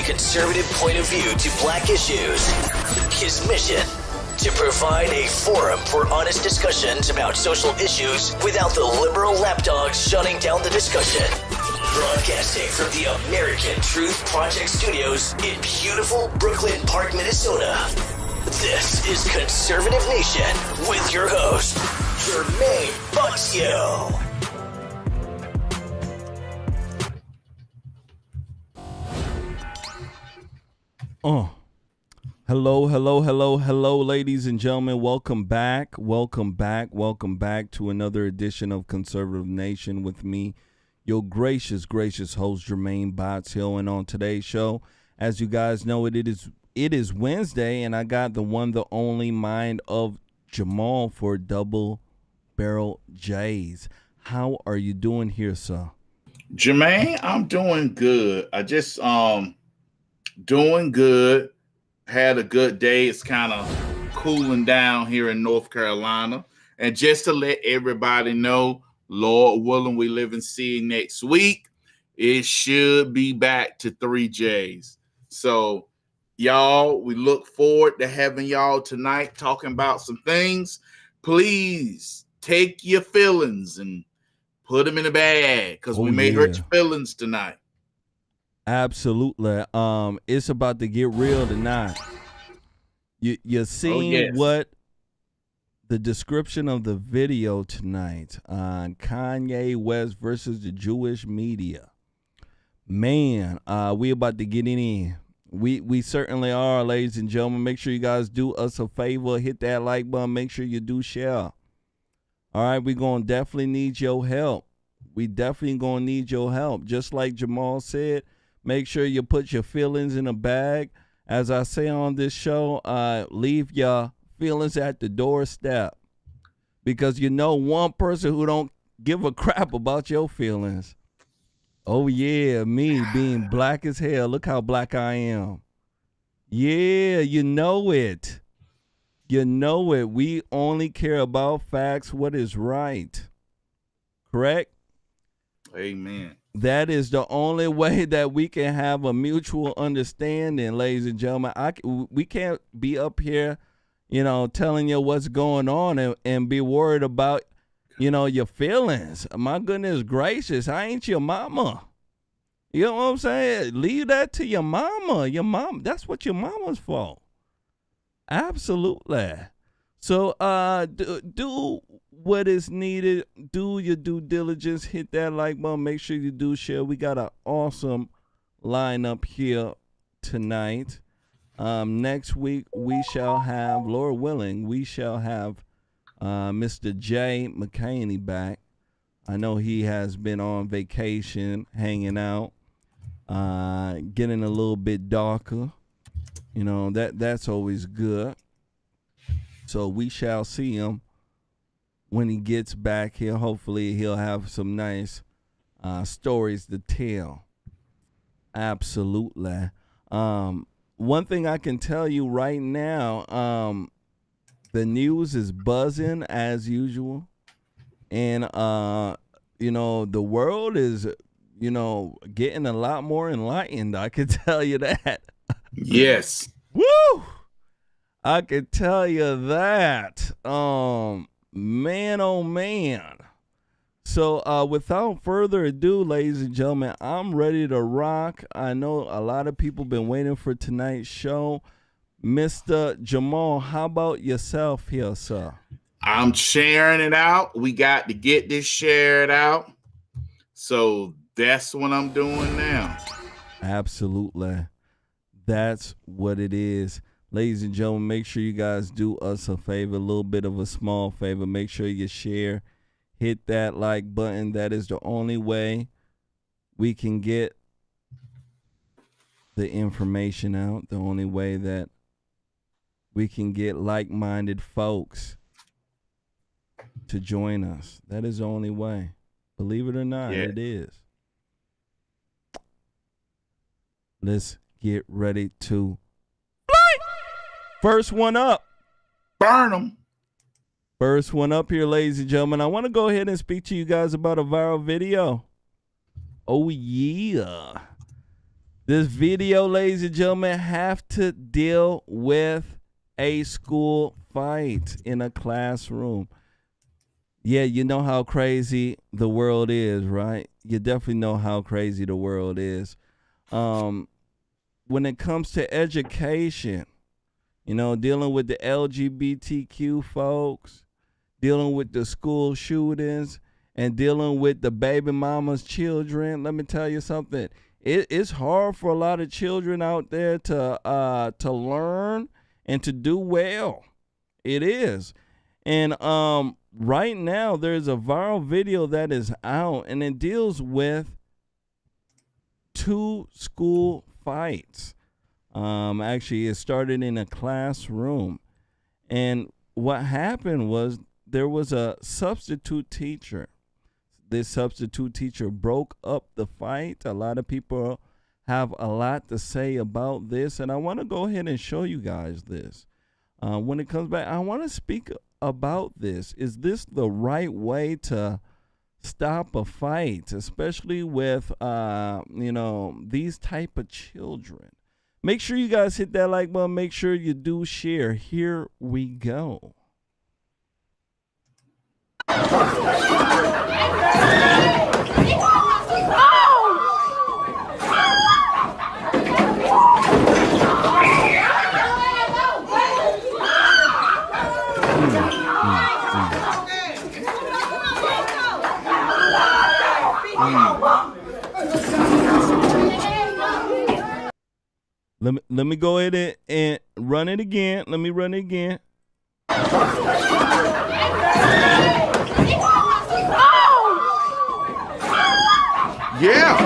conservative point of view to black issues. His mission: to provide a forum for honest discussions about social issues without the liberal lapdogs shutting down the discussion. Broadcasting from the American Truth Project Studios in beautiful Brooklyn Park, Minnesota. This is Conservative Nation with your host, Jermain Botsio. Hello, ladies and gentlemen. Welcome back to another edition of Conservative Nation with me, your gracious host, Jermain Botsio. And on today's show, as you guys know, it is Wednesday, and I got the one, the only mind of Jamal for Double Barrel J's. How are you doing here, sir? Jermain, I'm doing good. I just doing good. Had a good day. It's kind of cooling down here in North Carolina. And just to let everybody know, Lord willing, we live and see next week. It should be back to 3Js. So, y'all, we look forward to having y'all tonight talking about some things. Please take your feelings and put them in a bag because we may hurt your feelings tonight. Absolutely. It's about to get real tonight. You seen what the description of the video tonight on Kanye West versus the Jewish media. Man, we about to get in. We certainly are, ladies and gentlemen. Make sure you guys do us a favor. Hit that like button. Make sure you do share. All right, we're going to definitely need your help. We definitely going to need your help. Just like Jamal said, make sure you put your feelings in a bag. As I say on this show, leave your feelings at the doorstep. Because you know one person who don't give a crap about your feelings. Oh, yeah, me being black as hell. Look how black I am. Yeah, you know it. You know it. We only care about facts, what is right. Correct? Amen. That is the only way that we can have a mutual understanding, ladies and gentlemen. We can't be up here, telling you what's going on and be worried about, your feelings. My goodness gracious, I ain't your mama. You know what I'm saying? Leave that to your mama. Your mom, that's what your mama's for. Absolutely. So do what is needed. Do your due diligence. Hit that like button. Make sure you do share. We got an awesome lineup here tonight. Next week we shall have, Lord willing, Mr. Jay McCaney back. I know he has been on vacation, hanging out, getting a little bit darker. That's always good. So we shall see him when he gets back here. Hopefully he'll have some nice stories to tell. Absolutely. One thing I can tell you right now, the news is buzzing as usual. And, the world is, getting a lot more enlightened. I can tell you that. Yes. Woo! I can tell you that. Man, oh man. So without further ado, ladies and gentlemen, I'm ready to rock. I know a lot of people been waiting for tonight's show. Mr. Jamal, how about yourself here, sir? I'm sharing it out. We got to get this shared out. So that's what I'm doing now. Absolutely. That's what it is. Ladies and gentlemen, make sure you guys do us a favor, a little bit of a small favor. Make sure you share. Hit that like button. That is the only way we can get the information out. The only way that we can get like-minded folks to join us. That is the only way. Believe it or not, It is. Let's get ready to first one up. Burn them. First one up here, ladies and gentlemen. I want to go ahead and speak to you guys about a viral video. Oh, yeah. This video, ladies and gentlemen, have to deal with a school fight in a classroom. Yeah, you know how crazy the world is, right? You definitely know how crazy the world is. When it comes to education, you know, dealing with the LGBTQ folks, dealing with the school shootings, and dealing with the baby mama's children, let me tell you something. It's hard for a lot of children out there to learn and to do well. It is. And right now there's a viral video that is out, and it deals with 2 school fights. Actually, it started in a classroom. And what happened was there was a substitute teacher. This substitute teacher broke up the fight. A lot of people have a lot to say about this, and I want to go ahead and show you guys this. When it comes back, I want to speak about this. Is this the right way to stop a fight, especially with these type of children? Make sure you guys hit that like button. Make sure you do share. Here we go. Let me go ahead and run it again. Let me run it again. Yeah.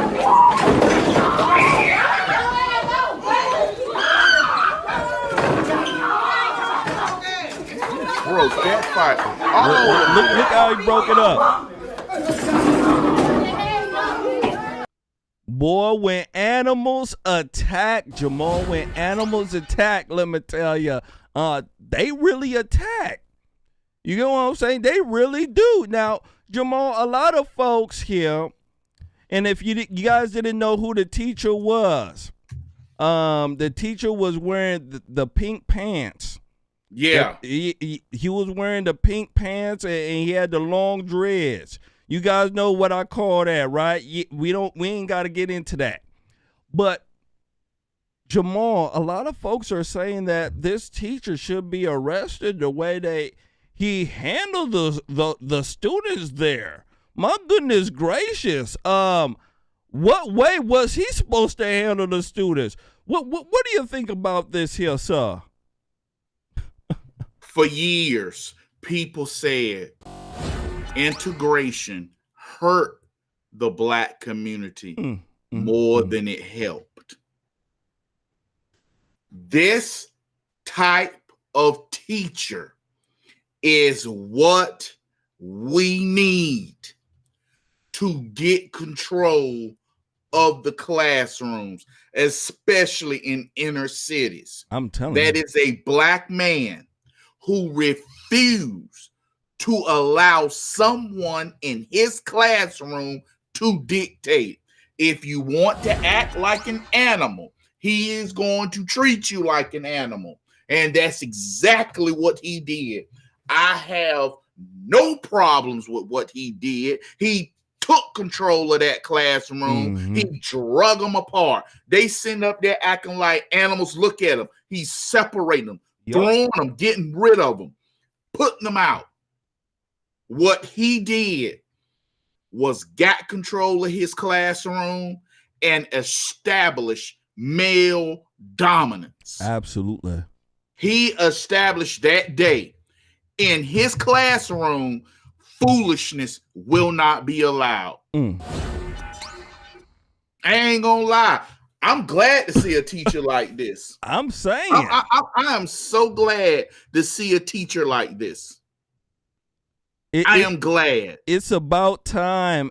Broke that fight. Oh, look how he broke it up. Boy, when animals attack, Jamal, when animals attack, let me tell you, they really attack. You know what I'm saying? They really do. Now, Jamal, a lot of folks here, and if you guys didn't know who the teacher was, the teacher was wearing the pink pants. Yeah. He was wearing the pink pants, and he had the long dreads. You guys know what I call that, right? We ain't got to get into that. But Jamal, a lot of folks are saying that this teacher should be arrested the way he handled the students there. My goodness gracious. What way was he supposed to handle the students? What do you think about this here, sir? For years, people said integration hurt the black community more than it helped. This type of teacher is what we need to get control of the classrooms, especially in inner cities. I'm telling you. That is a black man who refused to allow someone in his classroom to dictate. If you want to act like an animal, he is going to treat you like an animal. And that's exactly what he did. I have no problems with what he did. He took control of that classroom. He drug them apart. They sitting up there acting like animals. Look at them. He's separating them, throwing them, getting rid of them, putting them out. What he did was got control of his classroom and established male dominance. Absolutely. He established that day in his classroom, foolishness will not be allowed. I ain't gonna lie. I'm glad to see a teacher like this. I'm saying. I am so glad to see a teacher like this. I am glad. It's about time,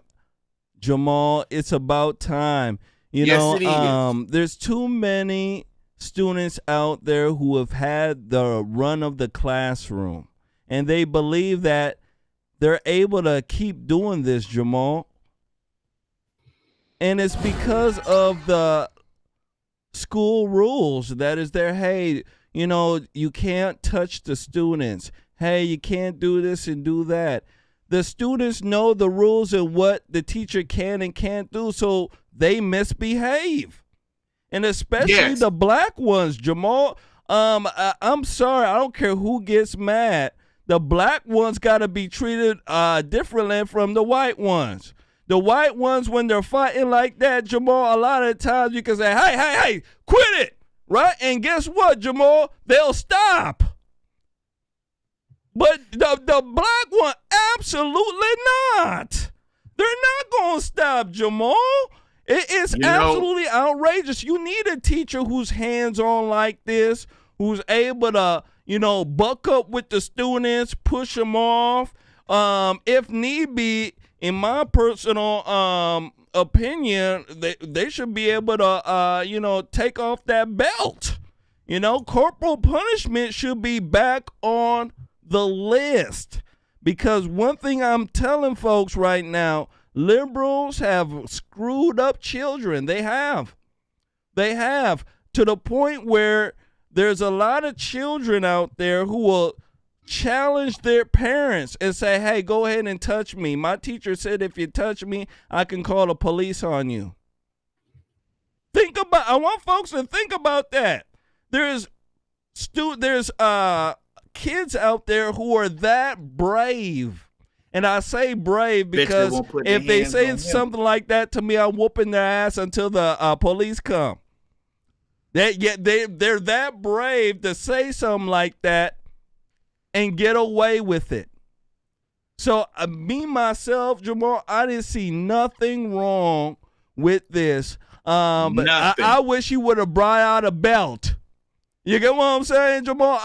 Jamal. It's about time. You know, there's too many students out there who have had the run of the classroom, and they believe that they're able to keep doing this, Jamal. And it's because of the school rules that is there. Hey, you can't touch the students. Hey, you can't do this and do that. The students know the rules and what the teacher can and can't do, so they misbehave. And especially the black ones, Jamal. I'm sorry, I don't care who gets mad. The black ones got to be treated differently from the white ones. The white ones, when they're fighting like that, Jamal, a lot of times you can say, hey, quit it, right? And guess what, Jamal? They'll stop. But the black one, absolutely not. They're not going to stop, Jamal. It's absolutely outrageous. You need a teacher who's hands-on like this, who's able to, buck up with the students, push them off. If need be, in my personal opinion, they should be able to, take off that belt. Corporal punishment should be back on the list, because one thing I'm telling folks right now, liberals have screwed up children. They have to the point where there's a lot of children out there who will challenge their parents and say, hey, go ahead and touch me. My teacher said if you touch me, I can call the police on you. I want folks to think about that. There's kids out there who are that brave. And I say brave because if they say something like that to me, I'm whooping their ass until the police come. They're that brave to say something like that and get away with it. So me, myself, Jamal, I didn't see nothing wrong with this. But I wish he would have brought out a belt. You get what I'm saying, Jamal?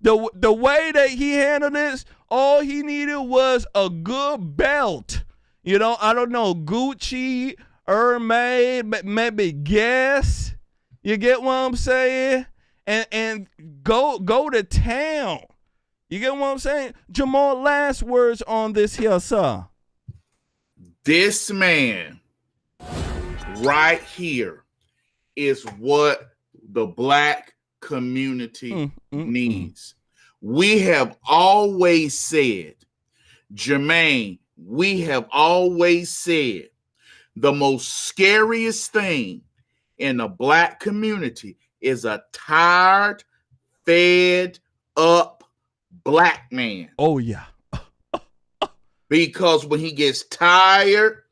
The way that he handled this, all he needed was a good belt. I don't know, Gucci, Hermes, maybe Guess. You get what I'm saying? And go to town. You get what I'm saying? Jamal, last words on this here, sir. This man right here is what the black community needs. We have always said, Jermain, we have always said the most scariest thing in the black community is a tired, fed up black man. Oh, yeah. Because when he gets tired,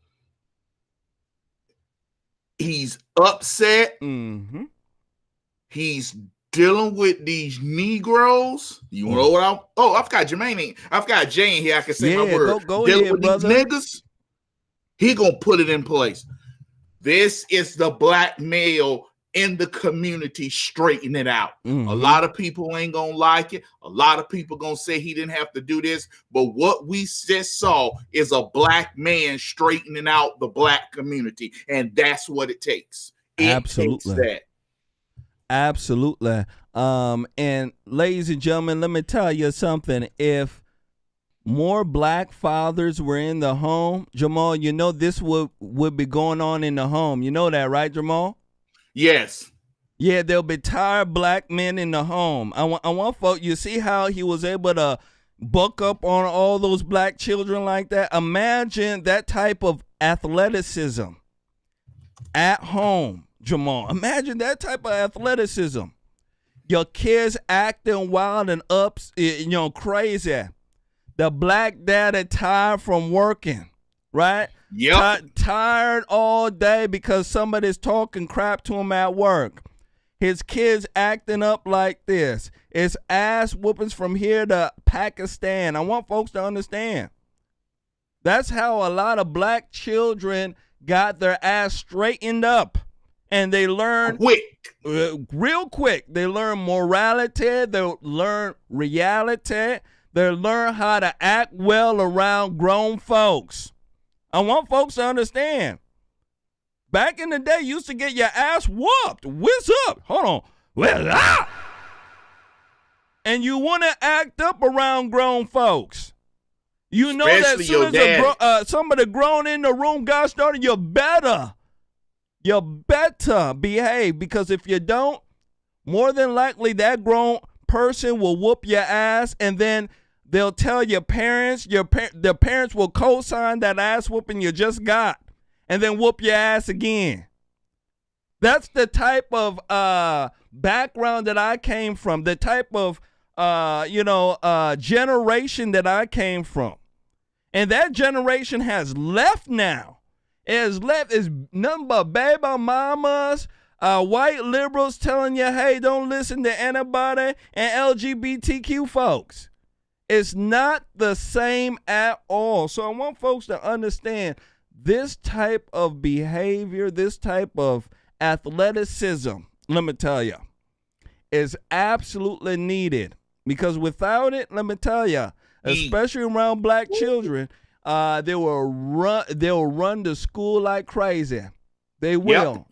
he's upset. Mm-hmm. He's dealing with these Negroes. You know what I've got Jermain. I've got Jay in here. I can say my word. Go dealing ahead, with brother. these niggas. He gonna put it in place. This is the black male in the community straighten it out. Mm-hmm. A lot of people ain't gonna like it. A lot of people gonna say he didn't have to do this. But what we just saw is a black man straightening out the black community, and that's what it takes. Absolutely. Takes that. Absolutely. And ladies and gentlemen, let me tell you something. If more black fathers were in the home, Jamal, this would be going on in the home. You know that, right, Jamal? Yes. Yeah, there'll be tired black men in the home. I want folks, you see how he was able to buck up on all those black children like that? Imagine that type of athleticism at home, Jamal. Imagine that type of athleticism. Your kids acting wild and crazy. The black daddy tired from working, right? Yep. Tired all day because somebody's talking crap to him at work. His kids acting up like this. It's ass whoopings from here to Pakistan. I want folks to understand. That's how a lot of black children got their ass straightened up. And they learn real quick. They learn morality. They learn reality. They learn how to act well around grown folks. I want folks to understand. Back in the day, you used to get your ass whooped. What's up? Hold on. Well, and you want to act up around grown folks. You know, especially that as soon as somebody grown in the room got started, you better You better behave, because if you don't, more than likely that grown person will whoop your ass, and then they'll tell your parents. The parents will co-sign that ass whooping you just got, and then whoop your ass again. That's the type of background that I came from, the type of generation that I came from. And that generation has left now. It has left. It's nothing but baby mamas, white liberals telling you, hey, don't listen to anybody, and LGBTQ folks. It's not the same at all. So I want folks to understand this type of behavior, this type of athleticism, let me tell you, is absolutely needed, because without it, let me tell you, especially around black children, they'll run to school like crazy. They will.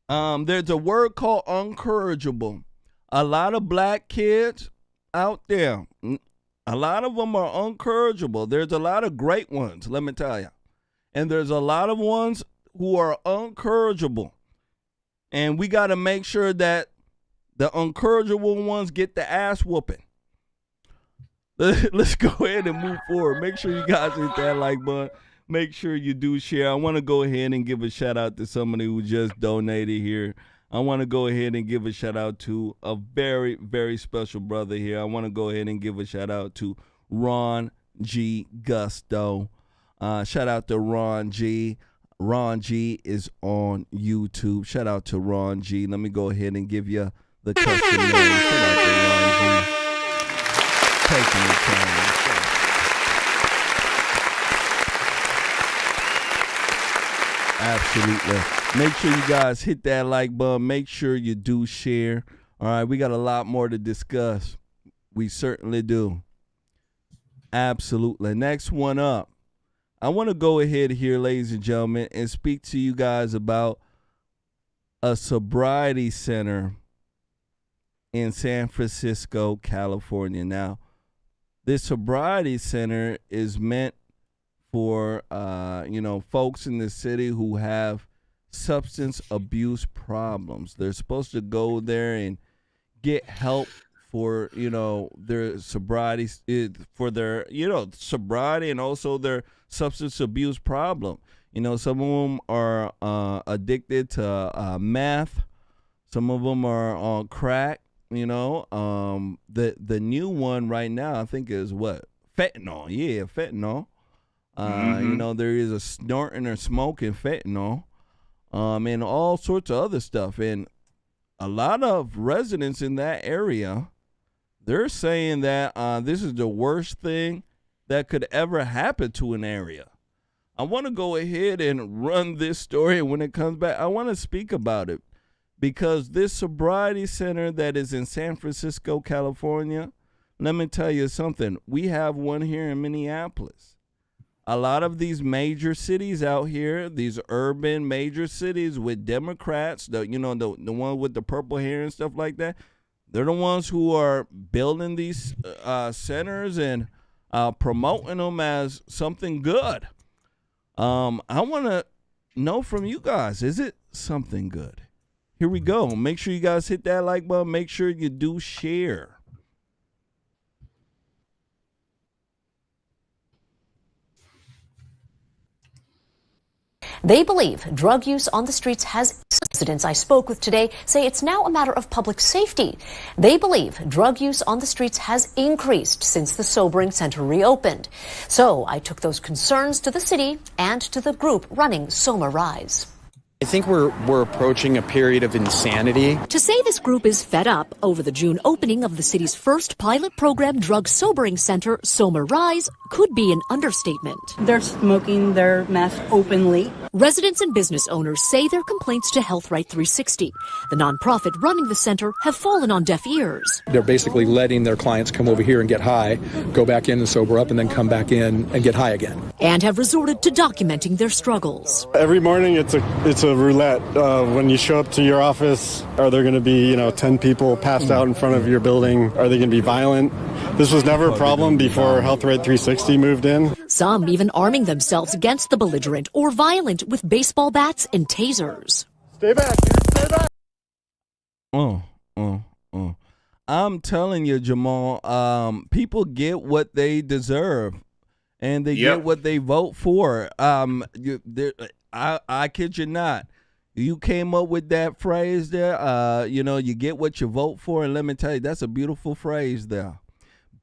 Yep. There's a word called incorrigible. A lot of black kids out there, a lot of them are incorrigible. There's a lot of great ones, let me tell you, and there's a lot of ones who are incorrigible, and we got to make sure that the incorrigible ones get the ass whooping. Let's go ahead and move forward. Make sure you guys hit that like button. Make sure you do share. I want to go ahead and give a shout out to somebody who just donated here. I want to go ahead and give a shout out to a very, very special brother here. I want to go ahead and give a shout out to Ron G. Gusto. Shout out to Ron G. Ron G is on YouTube. Shout out to Ron G. Let me go ahead and give you the custom name. Shout out to Ron G. Taking the time. Absolutely. Make sure you guys hit that like button. Make sure you do share. All right, we got a lot more to discuss. We certainly do. Absolutely. Next one up. I want to go ahead here, ladies and gentlemen, and speak to you guys about a sobriety center in San Francisco, California. Now, this sobriety center is meant for, folks in the city who have substance abuse problems. They're supposed to go there and get help for, their sobriety, for their, sobriety, and also their substance abuse problem. Some of them are addicted to meth. Some of them are on crack. The new one right now, I think, is what? Fentanyl. Yeah, fentanyl. There is a snorting or smoking fentanyl, and all sorts of other stuff. And a lot of residents in that area, they're saying that this is the worst thing that could ever happen to an area. I want to go ahead and run this story, and when it comes back, I want to speak about it, because this sobriety center that is in San Francisco, California, let me tell you something. We have one here in Minneapolis. A lot of these major cities out here, these urban major cities with Democrats, the one with the purple hair and stuff like that, they're the ones who are building these centers and promoting them as something good. I want to know from you guys, is it something good? Here we go. Make sure you guys hit that like button. Make sure you do share. They believe drug use on the streets has residents I spoke with today say it's now a matter of public safety. They believe drug use on the streets has increased since the sobering center reopened. So I took those concerns to the city and to the group running Soma Rise. I think we're approaching a period of insanity. To say this group is fed up over the June opening of the city's first pilot program drug sobering center, Soma Rise, could be an understatement. They're smoking their meth openly. Residents and business owners say their complaints to Health Right 360, the nonprofit running the center, have fallen on deaf ears. They're basically letting their clients come over here and get high, go back in and sober up, and then come back in and get high again. And have resorted to documenting their struggles. Every morning it's a roulette. When you show up to your office, are there going to be 10 people passed out in front of your building? Are they going to be violent? This was never a problem before Health Rate 360 moved in. Some even arming themselves against the belligerent or violent with baseball bats and tasers. Stay back, dude. Stay back. I'm telling you, Jamal, people get what they deserve, and they get what they vote for. I kid you not. You came up with that phrase there. You get what you vote for, and let me tell you, that's a beautiful phrase there.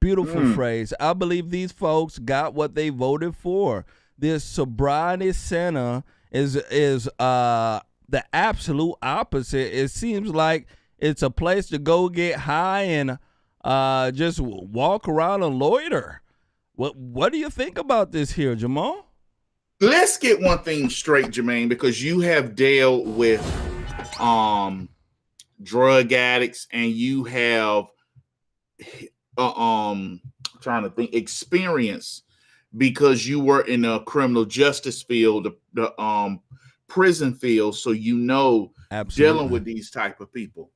Beautiful phrase. I believe these folks got what they voted for. This sobriety center is the absolute opposite. It seems like it's a place to go get high and just walk around and loiter. What do you think about this here, Jamal? Let's get one thing straight, Jermain, because you have dealt with drug addicts and you have trying to think experience because you were in a criminal justice field, the prison field, so you know dealing with these type of people.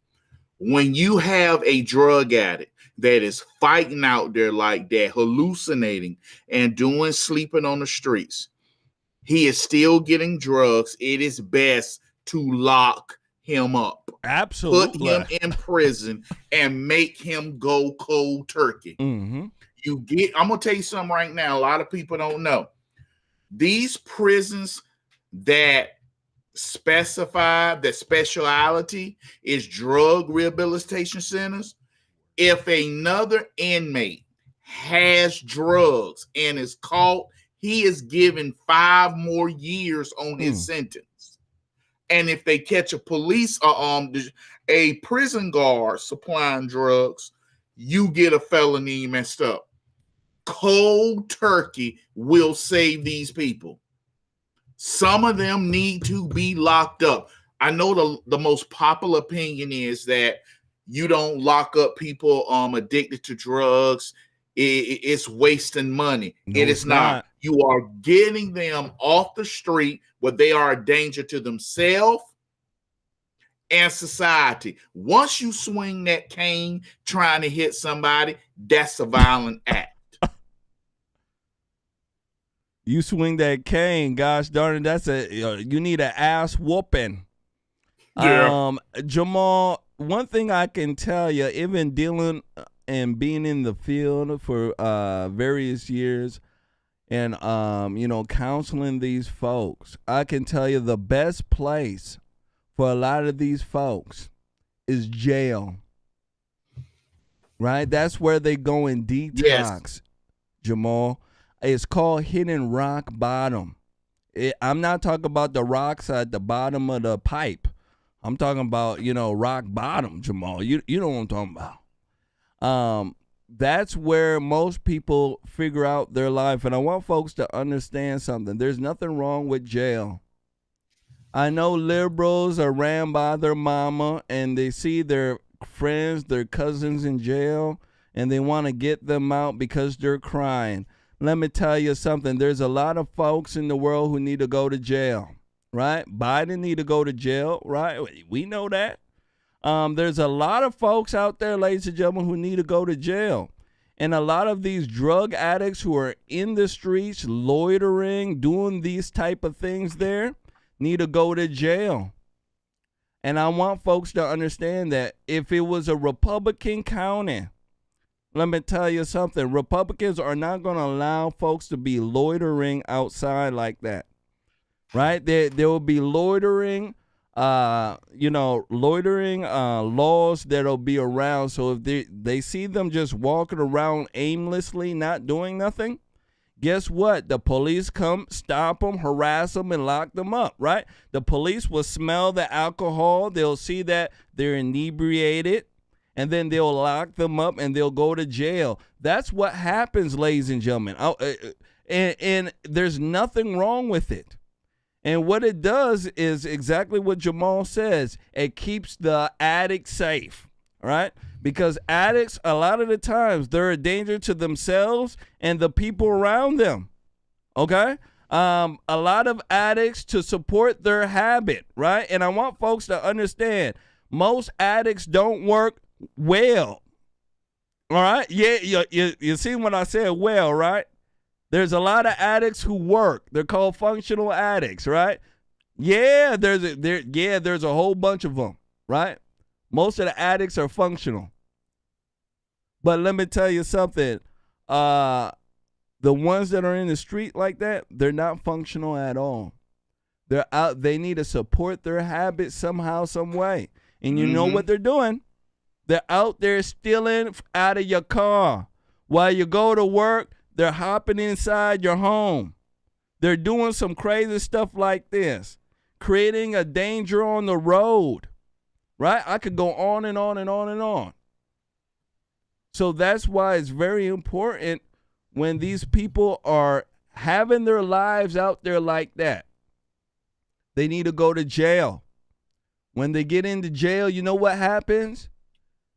When you have a drug addict that is fighting out there like that, hallucinating and sleeping on the streets, he is still getting drugs. It is best to lock him up. Absolutely. Put him in prison and make him go cold turkey. Mm-hmm. I'm going to tell you something right now. A lot of people don't know. These prisons that specify that speciality is drug rehabilitation centers. If another inmate has drugs and is caught, he is given 5 more years on his sentence. And if they catch a a prison guard supplying drugs, you get a felony messed up. Cold turkey will save these people. Some of them need to be locked up. I know the most popular opinion is that you don't lock up people addicted to drugs. It's wasting money. No, it is not. You are getting them off the street where they are a danger to themselves and society. Once you swing that cane trying to hit somebody, that's a violent act. You swing that cane, gosh darn it, you need an ass whooping. Yeah. Jamal, one thing I can tell you, even dealing and being in the field for various years and counseling these folks, I can tell you the best place for a lot of these folks is jail. Right? That's where they go in detox, yes. Jamal. It's called hitting rock bottom. I'm not talking about the rocks at the bottom of the pipe. I'm talking about, rock bottom, Jamal. You know what I'm talking about. That's where most people figure out their life. And I want folks to understand something. There's nothing wrong with jail. I know liberals are ran by their mama and they see their friends, their cousins in jail, and they want to get them out because they're crying. Let me tell you something. There's a lot of folks in the world who need to go to jail, right? Biden need to go to jail, right? We know that. There's a lot of folks out there, ladies and gentlemen, who need to go to jail. And a lot of these drug addicts who are in the streets, loitering, doing these type of things there, need to go to jail. And I want folks to understand that if it was a Republican county, let me tell you something. Republicans are not going to allow folks to be loitering outside like that, right? There will be loitering, laws that'll be around. So if they see them just walking around aimlessly, not doing nothing, guess what? The police come, stop them, harass them, and lock them up, right? The police will smell the alcohol. They'll see that they're inebriated. And then they'll lock them up and they'll go to jail. That's what happens, ladies and gentlemen. And there's nothing wrong with it. And what it does is exactly what Jamal says. It keeps the addict safe, right? Because addicts, a lot of the times, they're a danger to themselves and the people around them, okay? A lot of addicts to support their habit, right? And I want folks to understand, most addicts don't work well. All right. Yeah, you see what I said? Well, right? There's a lot of addicts who work. They're called functional addicts, right? Yeah, there's a whole bunch of them, right? Most of the addicts are functional. But let me tell you something. The ones that are in the street like that, they're not functional at all. They're out. They need to support their habits somehow, some way. And you know what they're doing? They're out there stealing out of your car. While you go to work, they're hopping inside your home. They're doing some crazy stuff like this, creating a danger on the road, right? I could go on and on and on and on. So that's why it's very important when these people are having their lives out there like that. They need to go to jail. When they get into jail, you know what happens?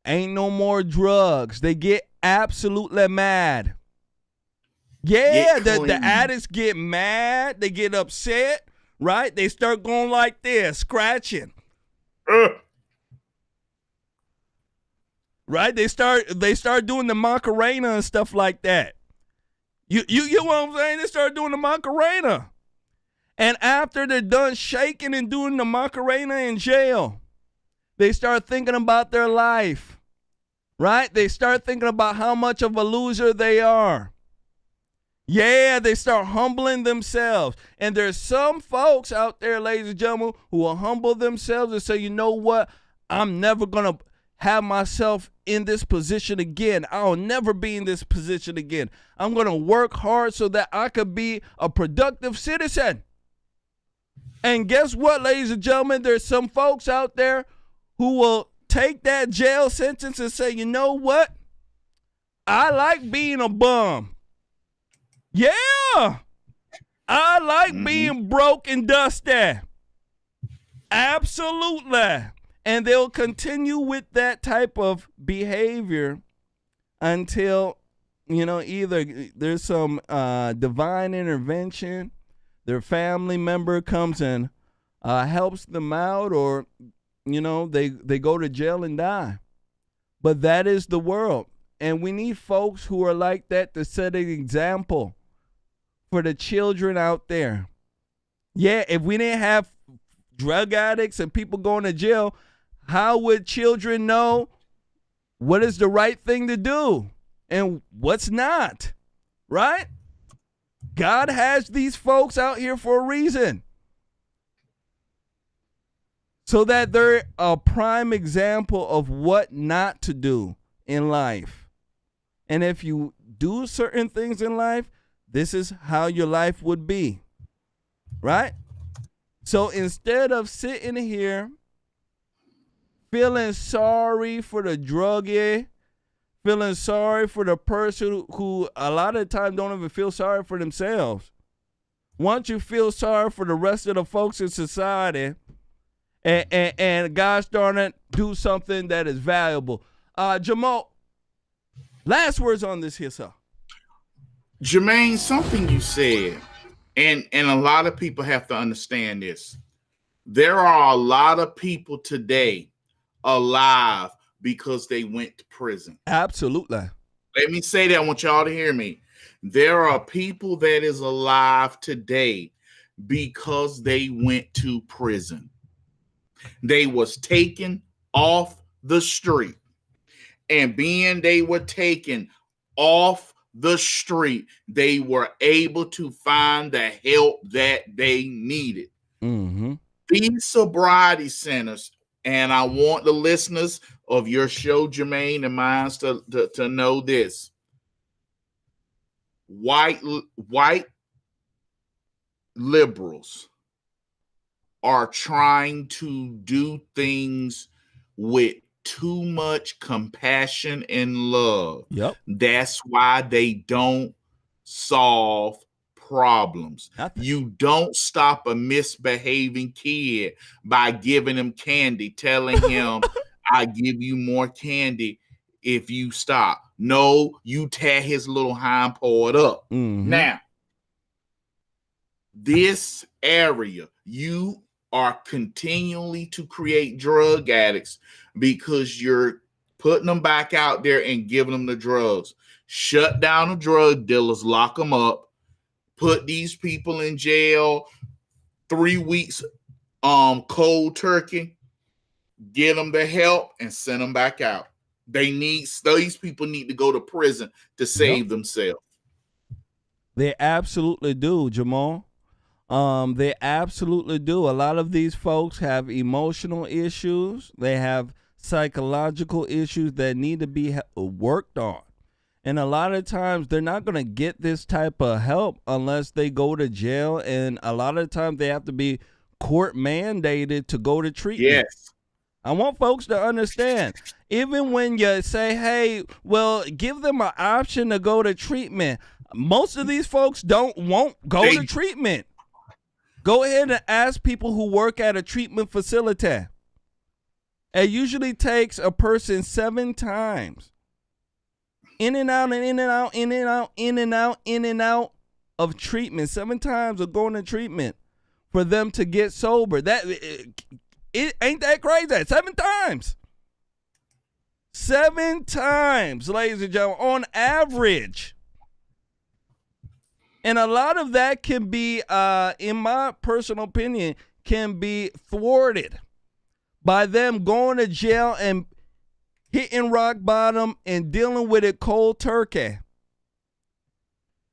Ain't no more drugs. They get absolutely mad. Yeah, the addicts get mad. They get upset, right? They start going like this, scratching. Right? They start doing the Macarena and stuff like that. You get what I'm saying? They start doing the Macarena. And after they're done shaking and doing the Macarena in jail, they start thinking about their life. Right? They start thinking about how much of a loser they are. Yeah, they start humbling themselves. And there's some folks out there, ladies and gentlemen, who will humble themselves and say, you know what? I'm never going to have myself in this position again. I'll never be in this position again. I'm going to work hard so that I could be a productive citizen. And guess what, ladies and gentlemen? There's some folks out there who will take that jail sentence and say, you know what? I like being a bum. Yeah. I like being broke and dusty. Absolutely. And they'll continue with that type of behavior until, either there's some divine intervention, their family member comes and helps them out, or, they go to jail and die. But that is the world. And we need folks who are like that to set an example for the children out there. Yeah, if we didn't have drug addicts and people going to jail, how would children know what is the right thing to do and what's not? Right? God has these folks out here for a reason, so that they're a prime example of what not to do in life. And if you do certain things in life, this is how your life would be. Right? So instead of sitting here feeling sorry for the druggie, feeling sorry for the person who a lot of the time don't even feel sorry for themselves, why don't you feel sorry for the rest of the folks in society and gosh darn it, do something that is valuable. Jamal, last words on this here, sir. Jermain, something you said, and a lot of people have to understand this. There are a lot of people today alive because they went to prison. Absolutely. Let me say that. I want y'all to hear me. There are people that is alive today because they went to prison. They was taken off the street, and being they were taken off the street, they were able to find the help that they needed. These sobriety centers, and I want the listeners of your show, Jermain, and mine to know this. White liberals are trying to do things with too much compassion and love. Yep. That's why they don't solve problems. Nothing. You don't stop a misbehaving kid by giving him candy, telling him, I give you more candy if you stop. No, you tear his little hind paw up. Now, this area, you are continually to create drug addicts because you're putting them back out there and giving them the drugs. Shut down the drug dealers, lock them up, put these people in jail 3 weeks, cold turkey, get them the help and send them back out. These people need to go to prison to save themselves. They absolutely do, Jamal. They absolutely do. A lot of these folks have emotional issues. They have psychological issues that need to be worked on. And a lot of times they're not going to get this type of help unless they go to jail. And a lot of times they have to be court mandated to go to treatment. Yes. I want folks to understand, even when you say, hey, well, give them an option to go to treatment. Most of these folks won't go to treatment. Go ahead and ask people who work at a treatment facility. It usually takes a person 7 times. In and out and in and out, in and out, in and out, in and out of treatment. 7 times of going to treatment for them to get sober. It ain't that crazy. 7 times. 7 times, ladies and gentlemen, on average. And a lot of that can be, in my personal opinion, can be thwarted by them going to jail and hitting rock bottom and dealing with it cold turkey.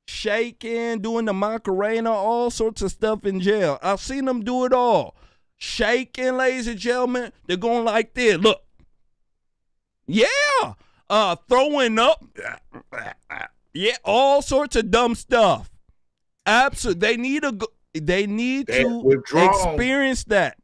Shaking, doing the Macarena, all sorts of stuff in jail. I've seen them do it all. Shaking, ladies and gentlemen. They're going like this. Look. Yeah. Throwing up. Yeah, all sorts of dumb stuff. Absolutely. They need to experience that.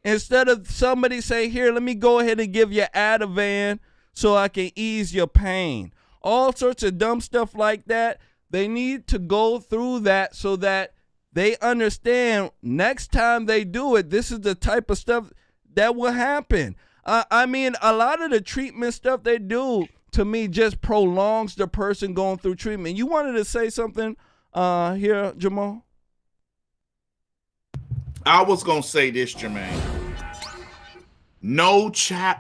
Instead of somebody say, here, let me go ahead and give you Ativan so I can ease your pain. All sorts of dumb stuff like that. They need to go through that so that they understand next time they do it, this is the type of stuff that will happen. I mean, a lot of the treatment stuff they do, to me, just prolongs the person going through treatment. You wanted to say something here, Jamal? I was going to say this, Jermaine. No child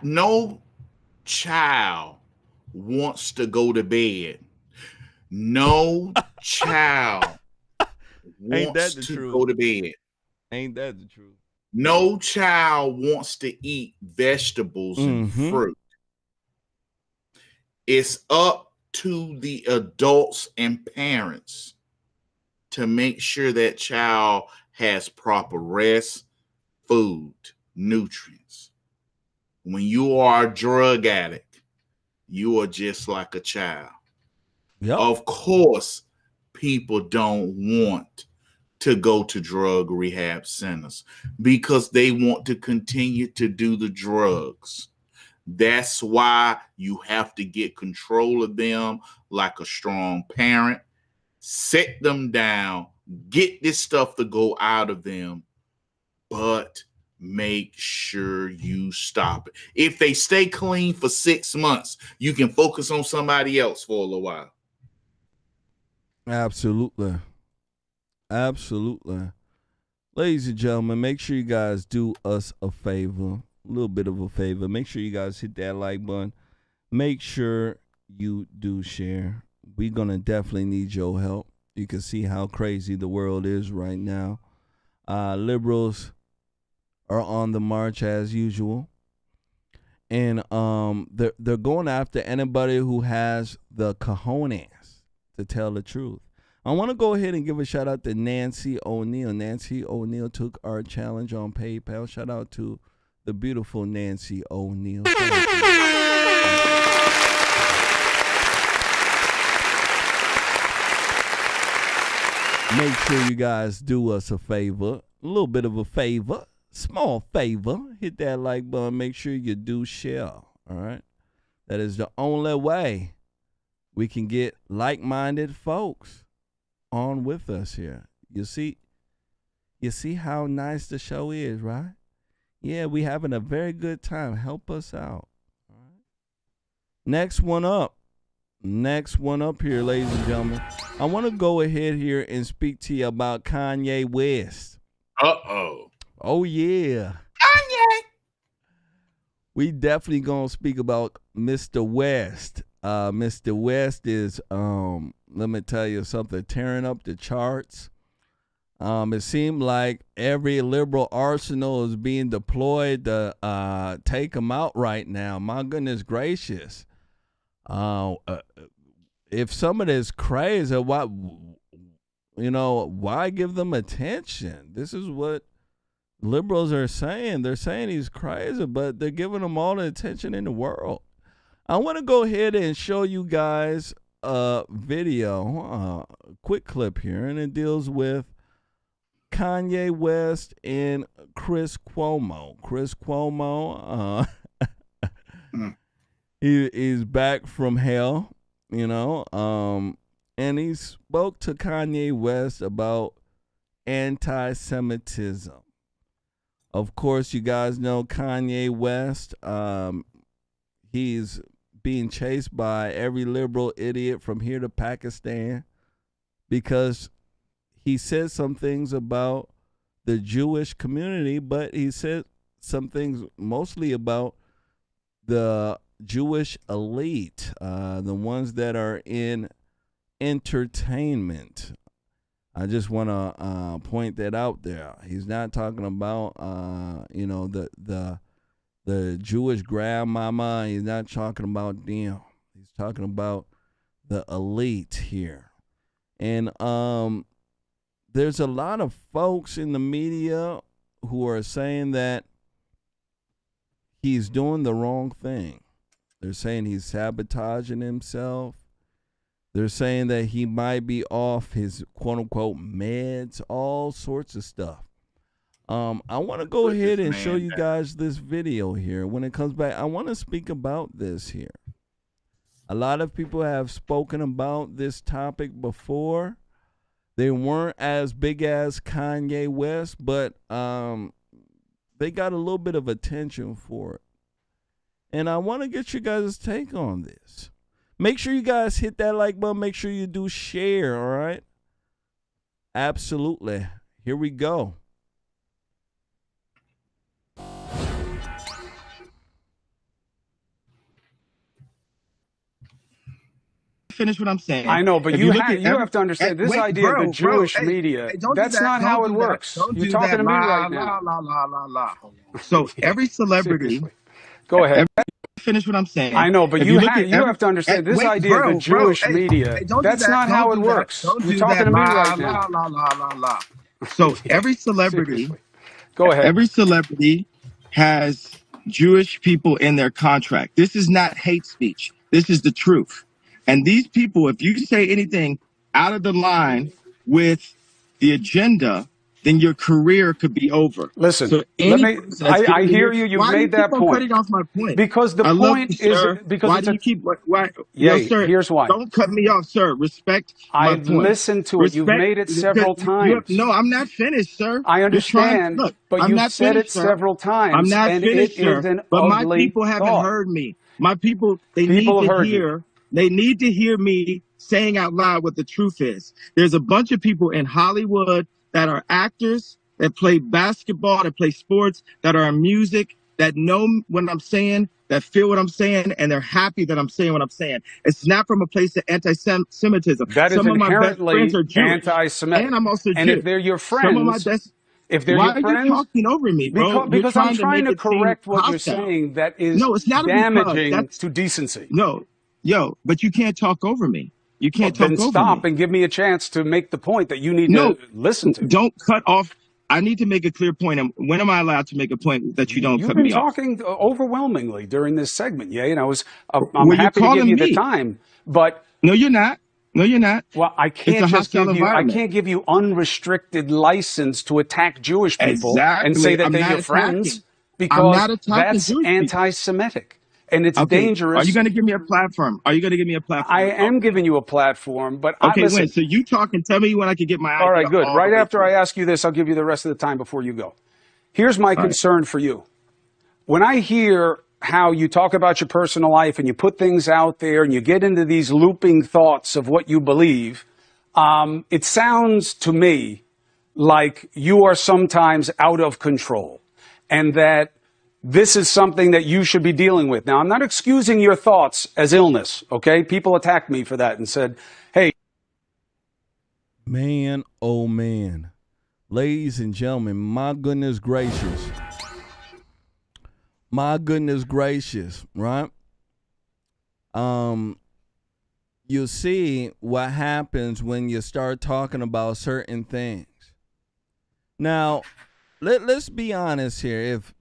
wants to go to bed. No child wants to go to bed. Ain't that the truth? No child wants to eat vegetables and fruit. It's up to the adults and parents to make sure that child has proper rest, food, nutrients. When you are a drug addict, you are just like a child. Yep. Of course, people don't want to go to drug rehab centers because they want to continue to do the drugs. That's why you have to get control of them like a strong parent. Set them down, get this stuff to go out of them, but make sure you stop it. If they stay clean for 6 months, you can focus on somebody else for a little while. Absolutely. Absolutely. Ladies and gentlemen, make sure you guys do us a favor, a little bit of a favor. Make sure you guys hit that like button. Make sure you do share. We're going to definitely need your help. You can see how crazy the world is right now. Liberals are on the march as usual. And they're going after anybody who has the cojones to tell the truth. I want to go ahead and give a shout out to Nancy O'Neill. Nancy O'Neill took our challenge on PayPal. Shout out to the beautiful Nancy O'Neill. Make sure you guys do us a favor, a little bit of a favor, small favor. Hit that like button. Make sure you do share. All right. That is the only way we can get like-minded folks on with us here. You see how nice the show is, right? Yeah, we having a very good time. Help us out. All right. Next one up here, ladies and gentlemen. I want to go ahead here and speak to you about Kanye West. Uh-oh. Oh, yeah. Kanye. we definitely gonna speak about Mr. West. Mr. West is, let me tell you something, tearing up the charts. It seemed like every liberal arsenal is being deployed to take him out right now. My goodness gracious. If somebody is crazy, why give them attention? This is what liberals are saying. They're saying he's crazy, but they're giving him all the attention in the world. I want to go ahead and show you guys a video, a quick clip here, and it deals with Kanye West and Chris Cuomo. Chris Cuomo, he's back from hell, and he spoke to Kanye West about anti-Semitism. Of course, you guys know Kanye West. He's being chased by every liberal idiot from here to Pakistan because he said some things about the Jewish community, but he said some things mostly about the Jewish elite, the ones that are in entertainment. I just want to point that out there. He's not talking about, the Jewish grandmama. He's not talking about them. He's talking about the elite here. And there's a lot of folks in the media who are saying that he's doing the wrong thing. They're saying he's sabotaging himself. They're saying that he might be off his quote-unquote meds, all sorts of stuff. I want to go ahead and show you guys this video here. When it comes back, I want to speak about this here. A lot of people have spoken about this topic before. They weren't as big as Kanye West, but they got a little bit of attention for it. And I want to get you guys' take on this. Make sure you guys hit that like button. Make sure you do share, all right? Absolutely. Here we go. Finish what I'm saying. I know, but you have to understand this idea of the Jewish media. That's not how it works. You're talking to me right now. So every celebrity. Go ahead. Finish what I'm saying. I know, but you have to understand this idea of the Jewish media. That's not how it works. You're talking to me right now. So every celebrity. Go ahead. Every celebrity has Jewish people in their contract. This is not hate speech. This is the truth. And these people, if you say anything out of the line with the agenda, then your career could be over. Listen, so I hear you. You've made that point. Cutting off my point? Because the point is because why do you keep? Why? Yeah, sir, here's why. Don't cut me off, sir. Respect. I've listened to it. You've made it several times. No, I'm not finished, sir. I understand, but you've said it several times. I'm not finished, sir. But my people haven't thought. heard me. My people, they need to hear. They need to hear me saying out loud what the truth is. There's a bunch of people in Hollywood that are actors, that play basketball, that play sports, that are in music, that know what I'm saying, that feel what I'm saying, and they're happy that I'm saying what I'm saying. It's not from a place of anti-Semitism. That is Some of my best inherently friends are Jewish, anti-Semitic. and I'm also Jewish. And if they're your friends, some of my best. If they're Why your friends, are you talking over me, bro? Because I'm trying to correct what you're saying that is damaging to decency. No. Yo, but you can't talk over me. You can't talk over me. Then stop and give me a chance to make the point that you need to listen to. Don't cut off. I need to make a clear point. When am I allowed to make a point that you don't cut me off? You've been talking overwhelmingly during this segment, yeah. And I'm happy to give you the time, but no, you're not. No, you're not. Well, I can't just give you. I can't give you unrestricted license to attack Jewish people and say that they're your friends because that's anti-Semitic. And it's dangerous. Are you going to give me a platform? I am giving you a platform, but listen. So you talk and tell me when I can get my. All right, good. Right after I ask you this, I'll give you the rest of the time before you go. Here's my concern for you. When I hear how you talk about your personal life and you put things out there and you get into these looping thoughts of what you believe, it sounds to me like you are sometimes out of control and that this is something that you should be dealing with. Now, I'm not excusing your thoughts as illness, okay? People attacked me for that and said, hey. Man, oh man. Ladies and gentlemen, my goodness gracious. My goodness gracious, right? You see what happens when you start talking about certain things. Now, let's be honest here. If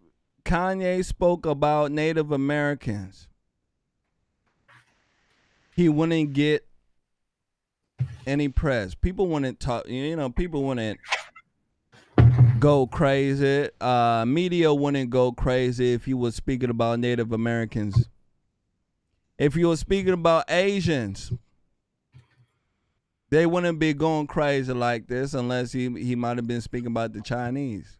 Kanye spoke about Native Americans, he wouldn't get any press. People wouldn't talk, people wouldn't go crazy. Media wouldn't go crazy if he was speaking about Native Americans. If he was speaking about Asians, they wouldn't be going crazy like this unless he might have been speaking about the Chinese.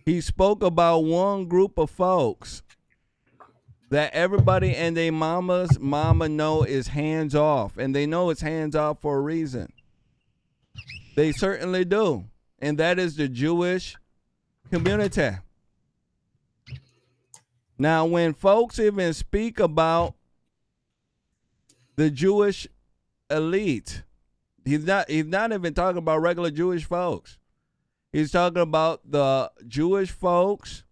He spoke about one group of folks that everybody and their mama know is hands off, and they know it's hands off for a reason. They certainly do, and that is the Jewish community. Now, when folks even speak about the Jewish elite, he's not even talking about regular Jewish folks. He's talking about the Jewish folks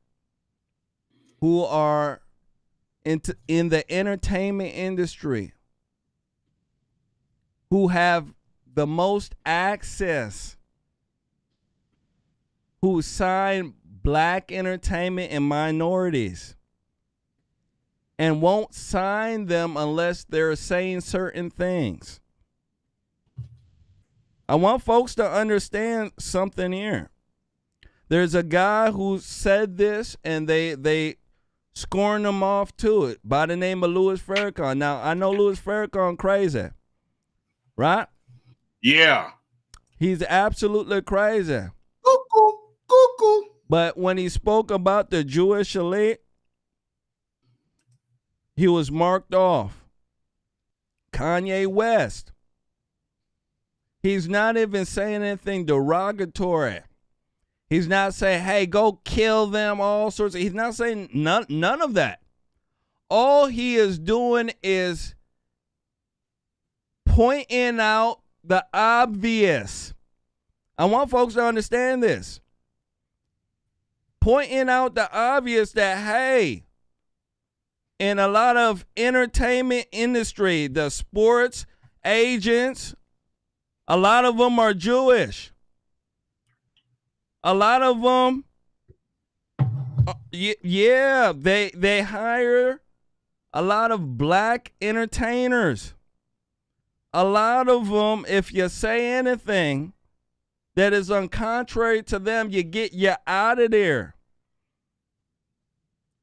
who are in the entertainment industry, who have the most access, who sign black entertainment and minorities, and won't sign them unless they're saying certain things. I want folks to understand something here. There's a guy who said this, and they scorned him off to it by the name of Louis Farrakhan. Now, I know Louis Farrakhan crazy, right? Yeah. He's absolutely crazy. Cuckoo, cuckoo. But when he spoke about the Jewish elite, he was marked off. Kanye West. He's not even saying anything derogatory. He's not saying, hey, go kill them, all sorts of. He's not saying none of that. All he is doing is pointing out the obvious. I want folks to understand this. Pointing out the obvious that, hey, in a lot of entertainment industry, the sports agents, a lot of them are Jewish. A lot of them, they hire a lot of black entertainers. A lot of them, if you say anything that is uncontrary to them, you out of there.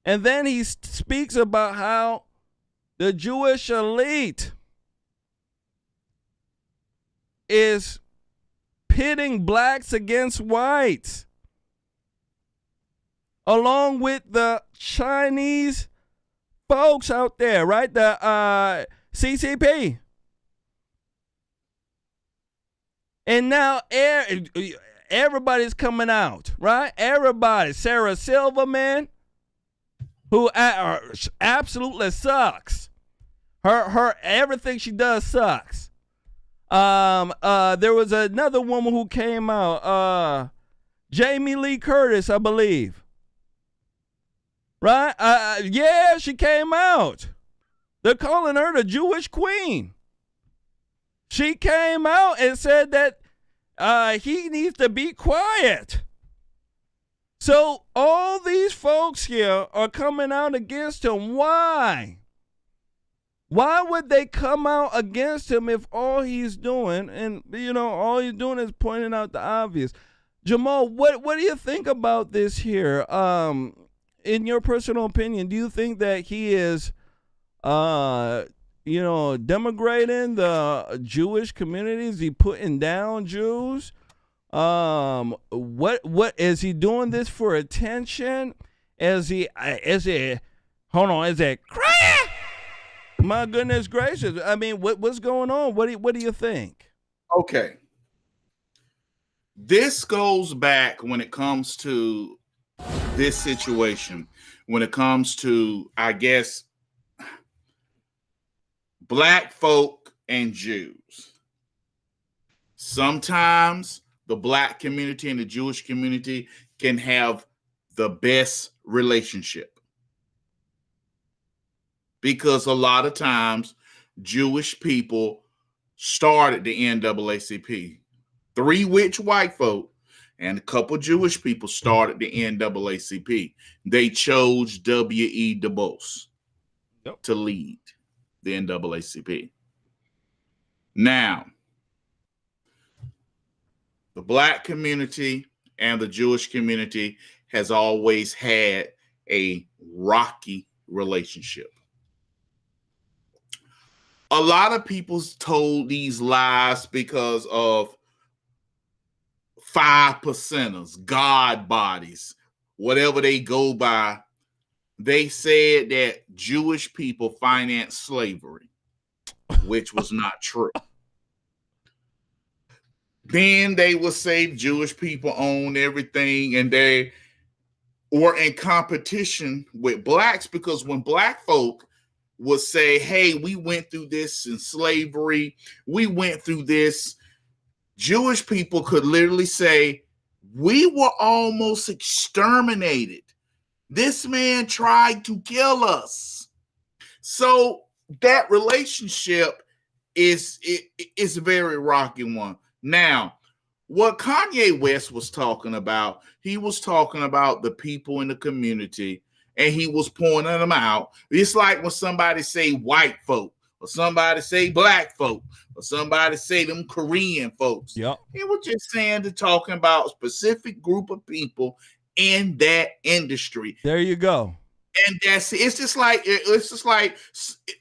And then he speaks about how the Jewish elite is pitting blacks against whites, along with the Chinese folks out there, right? The CCP. And now everybody's coming out, right? Everybody. Sarah Silverman, who absolutely sucks. Her everything she does sucks. There was another woman who came out, Jamie Lee Curtis, I believe. Right? Yeah, she came out. They're calling her the Jewish queen. She came out and said that he needs to be quiet. So all these folks here are coming out against him. Why? Why would they come out against him if all he's doing, and all he's doing is pointing out the obvious? Jamal, what do you think about this here? In your personal opinion, do you think that he is, denigrating the Jewish communities? Is he putting down Jews? What is he doing this for attention? Is it crack? My goodness gracious. I mean, what's going on? What do you think? Okay. This goes back when it comes to this situation, when it comes to, I guess, black folk and Jews. Sometimes the black community and the Jewish community can have the best relationship, because a lot of times Jewish people started the NAACP. 3 rich white folk and a couple Jewish people started the NAACP. They chose W.E. Du Bois to lead the NAACP. Now, the black community and the Jewish community has always had a rocky relationship. A lot of people told these lies because of 5%ers, God bodies, whatever they go by. They said that Jewish people financed slavery, which was not true. Then they would say Jewish people own everything, and they were in competition with blacks, because when black folk would say, hey, we went through this in slavery, we went through this, Jewish people could literally say, we were almost exterminated. This man tried to kill us. So that relationship is a very rocky one. Now, what Kanye West was talking about, he was talking about the people in the community, and he was pointing them out. It's like when somebody say white folk, or somebody say black folk, or somebody say them Korean folks. Yep. He was just saying, to talking about a specific group of people in that industry. There you go. And it's just like,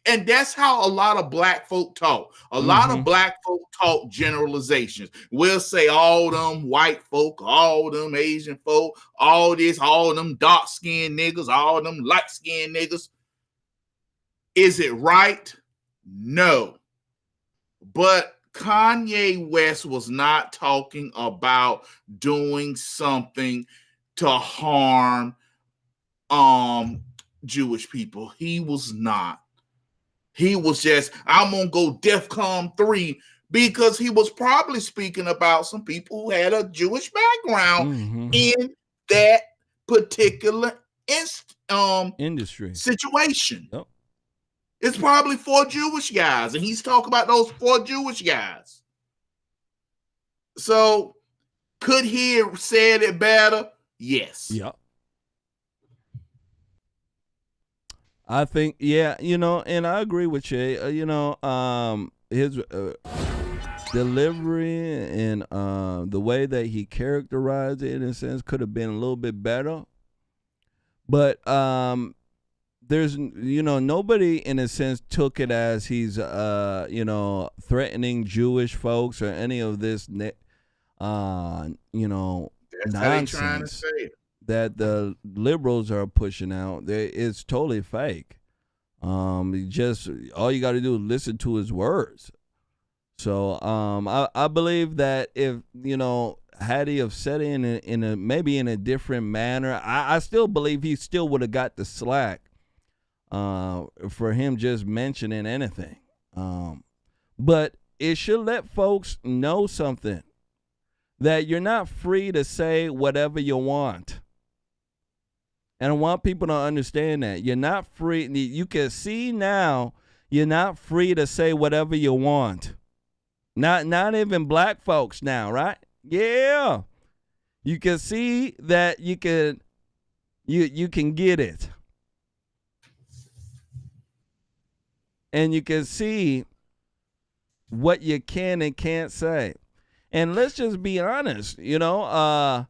and that's how a lot of black folk talk. A lot of black folk talk generalizations. We'll say all them white folk, all them Asian folk, all this, all them dark-skinned niggas, all them light-skinned niggas. Is it right? No. But Kanye West was not talking about doing something to harm Jewish people. He was not. He was just, I'm gonna go DEFCON 3, because he was probably speaking about some people who had a Jewish background in that particular industry situation. Yep. It's probably 4 Jewish guys, and he's talking about those 4 Jewish guys. So could he have said it better? Yes. Yep. I think, yeah, and I agree with you. His delivery and the way that he characterized it, in a sense, could have been a little bit better. But there's, nobody, in a sense, took it as he's, threatening Jewish folks or any of this, That's nonsense how they trying to say it. That the liberals are pushing out. It's totally fake. Just all you got to do is listen to his words. So I believe that if had he have said it in a maybe in a different manner, I still believe he still would have got the slack for him just mentioning anything. But it should let folks know something, that you're not free to say whatever you want. And I want people to understand that. You're not free. You can see now you're not free to say whatever you want. Not even black folks now, right? Yeah. You can see that you can get it. And you can see what you can and can't say. And let's just be honest, the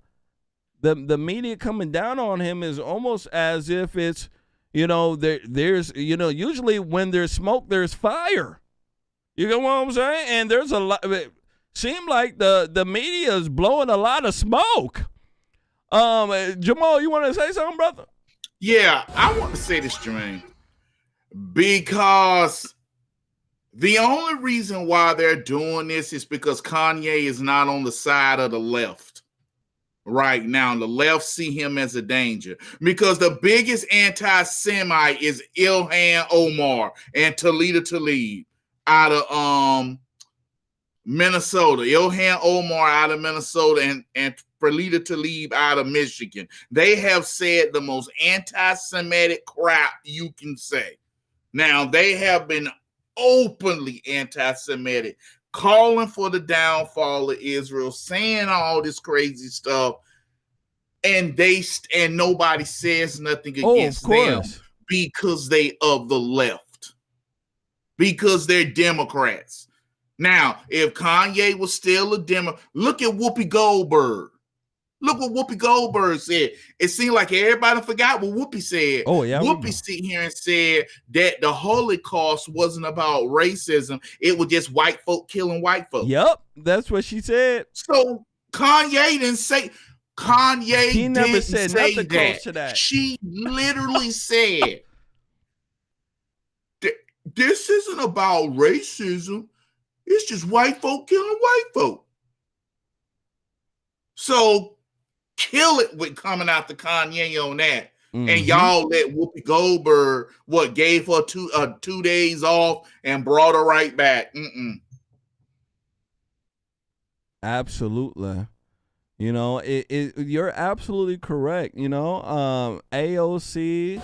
media coming down on him is almost as if it's, there's usually when there's smoke, there's fire. You get what I'm saying? And there's a lot. It seemed like the media is blowing a lot of smoke. Jamal, you want to say something, brother? Yeah, I want to say this, Jermain, because The only reason why they're doing this is because Kanye is not on the side of the left right now. The left see him as a danger because the biggest anti-Semite is Ilhan Omar and Talib out of Minnesota. Ilhan Omar out of Minnesota and Talib out of Michigan. They have said the most anti-Semitic crap you can say. Now, they have been openly anti-Semitic, calling for the downfall of Israel, saying all this crazy stuff, and nobody says nothing against them because they of the left, because they're Democrats. Now, if Kanye was still a Democrat, look at Whoopi Goldberg. Look what Whoopi Goldberg said. It seemed like everybody forgot what Whoopi said. Oh, yeah. Whoopi sit here and said that the Holocaust wasn't about racism. It was just white folk killing white folk. Yep, that's what she said. So Kanye didn't say. He never said nothing close to that. She literally said, "This isn't about racism. It's just white folk killing white folk." So kill it with coming out to Kanye on that. Mm-hmm. And y'all let Whoopi Goldberg gave her 2 days off and brought her right back. Absolutely. You know, you're absolutely correct. You know, AOC,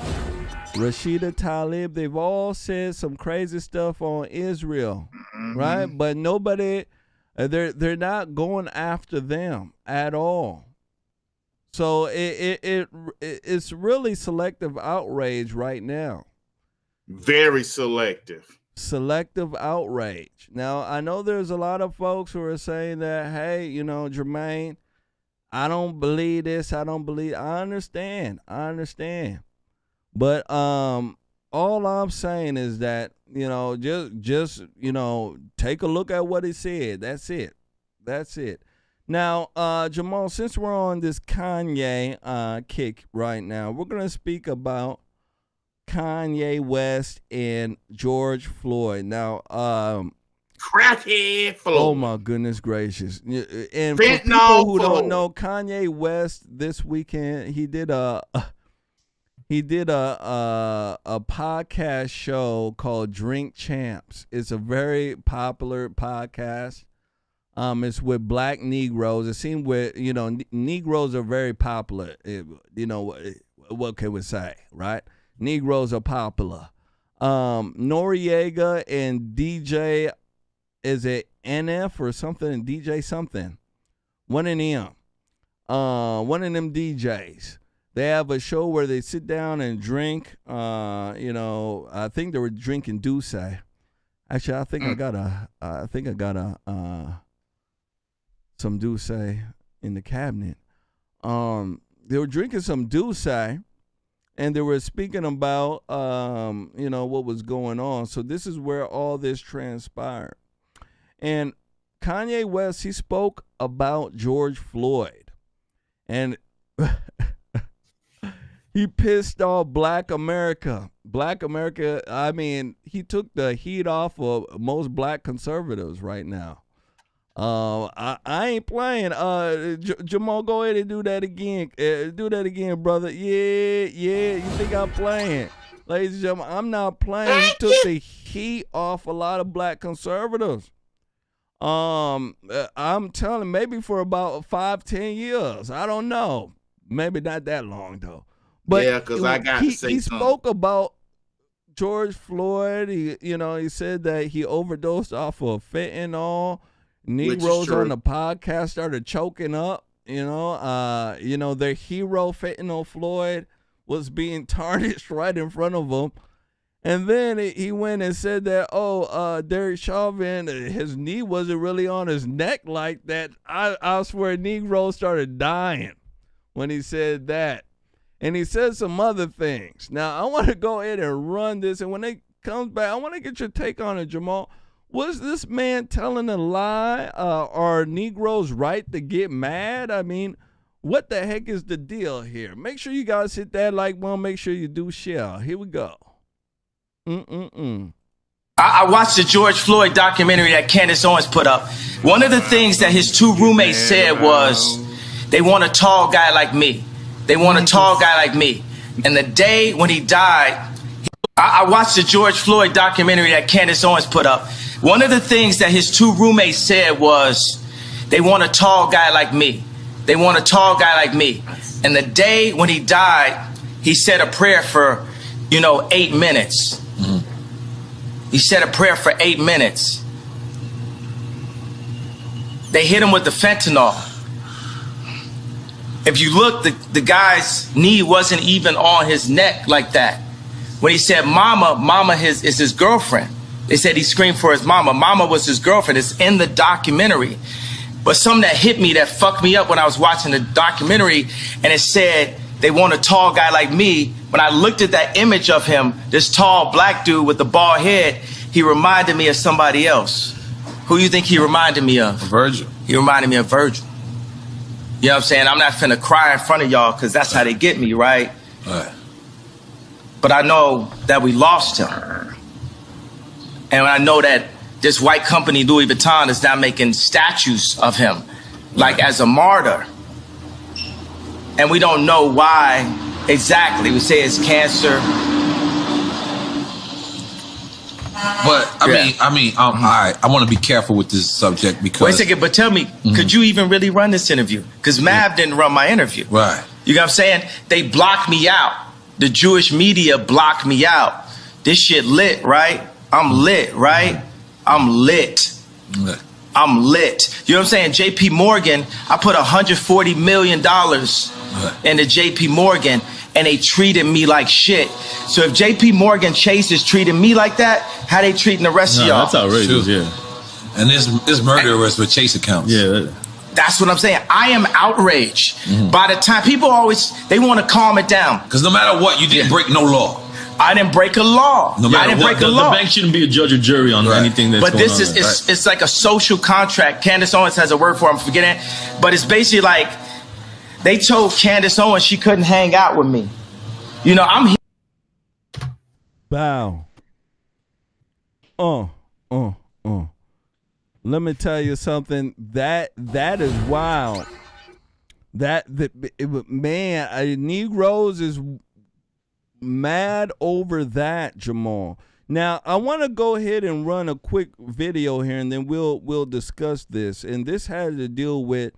Rashida Tlaib, they've all said some crazy stuff on Israel, right? But nobody, they're not going after them at all. So it's really selective outrage right now. Very selective. Selective outrage. Now, I know there's a lot of folks who are saying that, hey, you know, Jermain, I don't believe this. I understand. But all I'm saying is that, you know, just you know, take a look at what he said. That's it. Now, Jamal, since we're on this Kanye kick right now, we're going to speak about Kanye West and George Floyd. Now, crackhead Floyd. Oh my goodness gracious! And for people who don't know, Kanye West this weekend he did a podcast show called Drink Champs. It's a very popular podcast. It's with black Negroes. It seems with, you know, Negroes are very popular. You know, what can we say, right? Negroes are popular. Noriega and DJ, is it NF or something? DJ something. One of them DJs. They have a show where they sit down and drink. You know, I think they were drinking Douce. Actually, I think I got some Douce in the cabinet. They were drinking some Douce, and they were speaking about, you know, what was going on. So this is where all this transpired. And Kanye West, he spoke about George Floyd. And he pissed off Black America. Black America, I mean, he took the heat off of most black conservatives right now. I ain't playing. Jamal, go ahead and do that again. Do that again, brother. Yeah. You think I'm playing? Ladies and gentlemen, I'm not playing. He took the heat off a lot of black conservatives. I'm telling, maybe for about 5-10 years. I don't know. Maybe not that long though. But yeah, because I got to say he spoke about George Floyd. He said that he overdosed off of fentanyl. Negroes on the podcast started choking up. Their hero, Fentanyl Floyd, was being tarnished right in front of them. And then he went and said that, Derek Chauvin, his knee wasn't really on his neck like that. I swear Negroes started dying when he said that. And he said some other things. Now, I want to go ahead and run this. And when it comes back, I want to get your take on it, Jamal. Was this man telling a lie? Are Negroes right to get mad? I mean, what the heck is the deal here? Make sure you guys hit that like button. Make sure you do share. Here we go. I watched the George Floyd documentary that Candace Owens put up. One of the things that his two roommates said was, they want a tall guy like me. They want a tall guy like me. And the day when he died, I watched the George Floyd documentary that Candace Owens put up. One of the things that his two roommates said was, they want a tall guy like me. They want a tall guy like me. And the day when he died, he said a prayer for, 8 minutes. Mm-hmm. He said a prayer for 8 minutes. They hit him with the fentanyl. If you look, the guy's knee wasn't even on his neck like that. When he said mama is his girlfriend. They said he screamed for his mama. Mama was his girlfriend. It's in the documentary. But something that hit me, that fucked me up when I was watching the documentary, and it said, they want a tall guy like me. When I looked at that image of him, this tall black dude with the bald head, he reminded me of somebody else. Who do you think he reminded me of? Virgil. He reminded me of Virgil. You know what I'm saying? I'm not finna cry in front of y'all because that's how they get me, right? Right. But I know that we lost him. And I know that this white company, Louis Vuitton, is now making statues of him, like as a martyr. And we don't know why exactly. We say it's cancer. But I mean, all right. I want to be careful with this subject because. Wait a second, but tell me, could you even really run this interview? Because Mav didn't run my interview. Right. You know what I'm saying? They blocked me out. The Jewish media blocked me out. This shit lit, right? I'm lit, right? I'm lit. I'm lit. You know what I'm saying? JP Morgan, I put $140 million into JP Morgan, and they treated me like shit. So if JP Morgan Chase is treating me like that, how they treating the rest of y'all? That's outrageous, yeah. And there's murderers with Chase accounts. Yeah. That's what I'm saying. I am outraged. By the time people they want to calm it down. Because no matter what, you didn't break no law. I didn't break a law. No matter I didn't break a the law. bank shouldn't be a judge or jury on anything that's going on. But this is it's like a social contract. Candace Owens has a word for it, I'm forgetting it. But it's basically like they told Candace Owens she couldn't hang out with me. I'm here. Bow. Let me tell you something. That is wild. Man, Negroes is mad over that, Jamal. Now, I want to go ahead and run a quick video here, and then we'll discuss this. And this has to deal with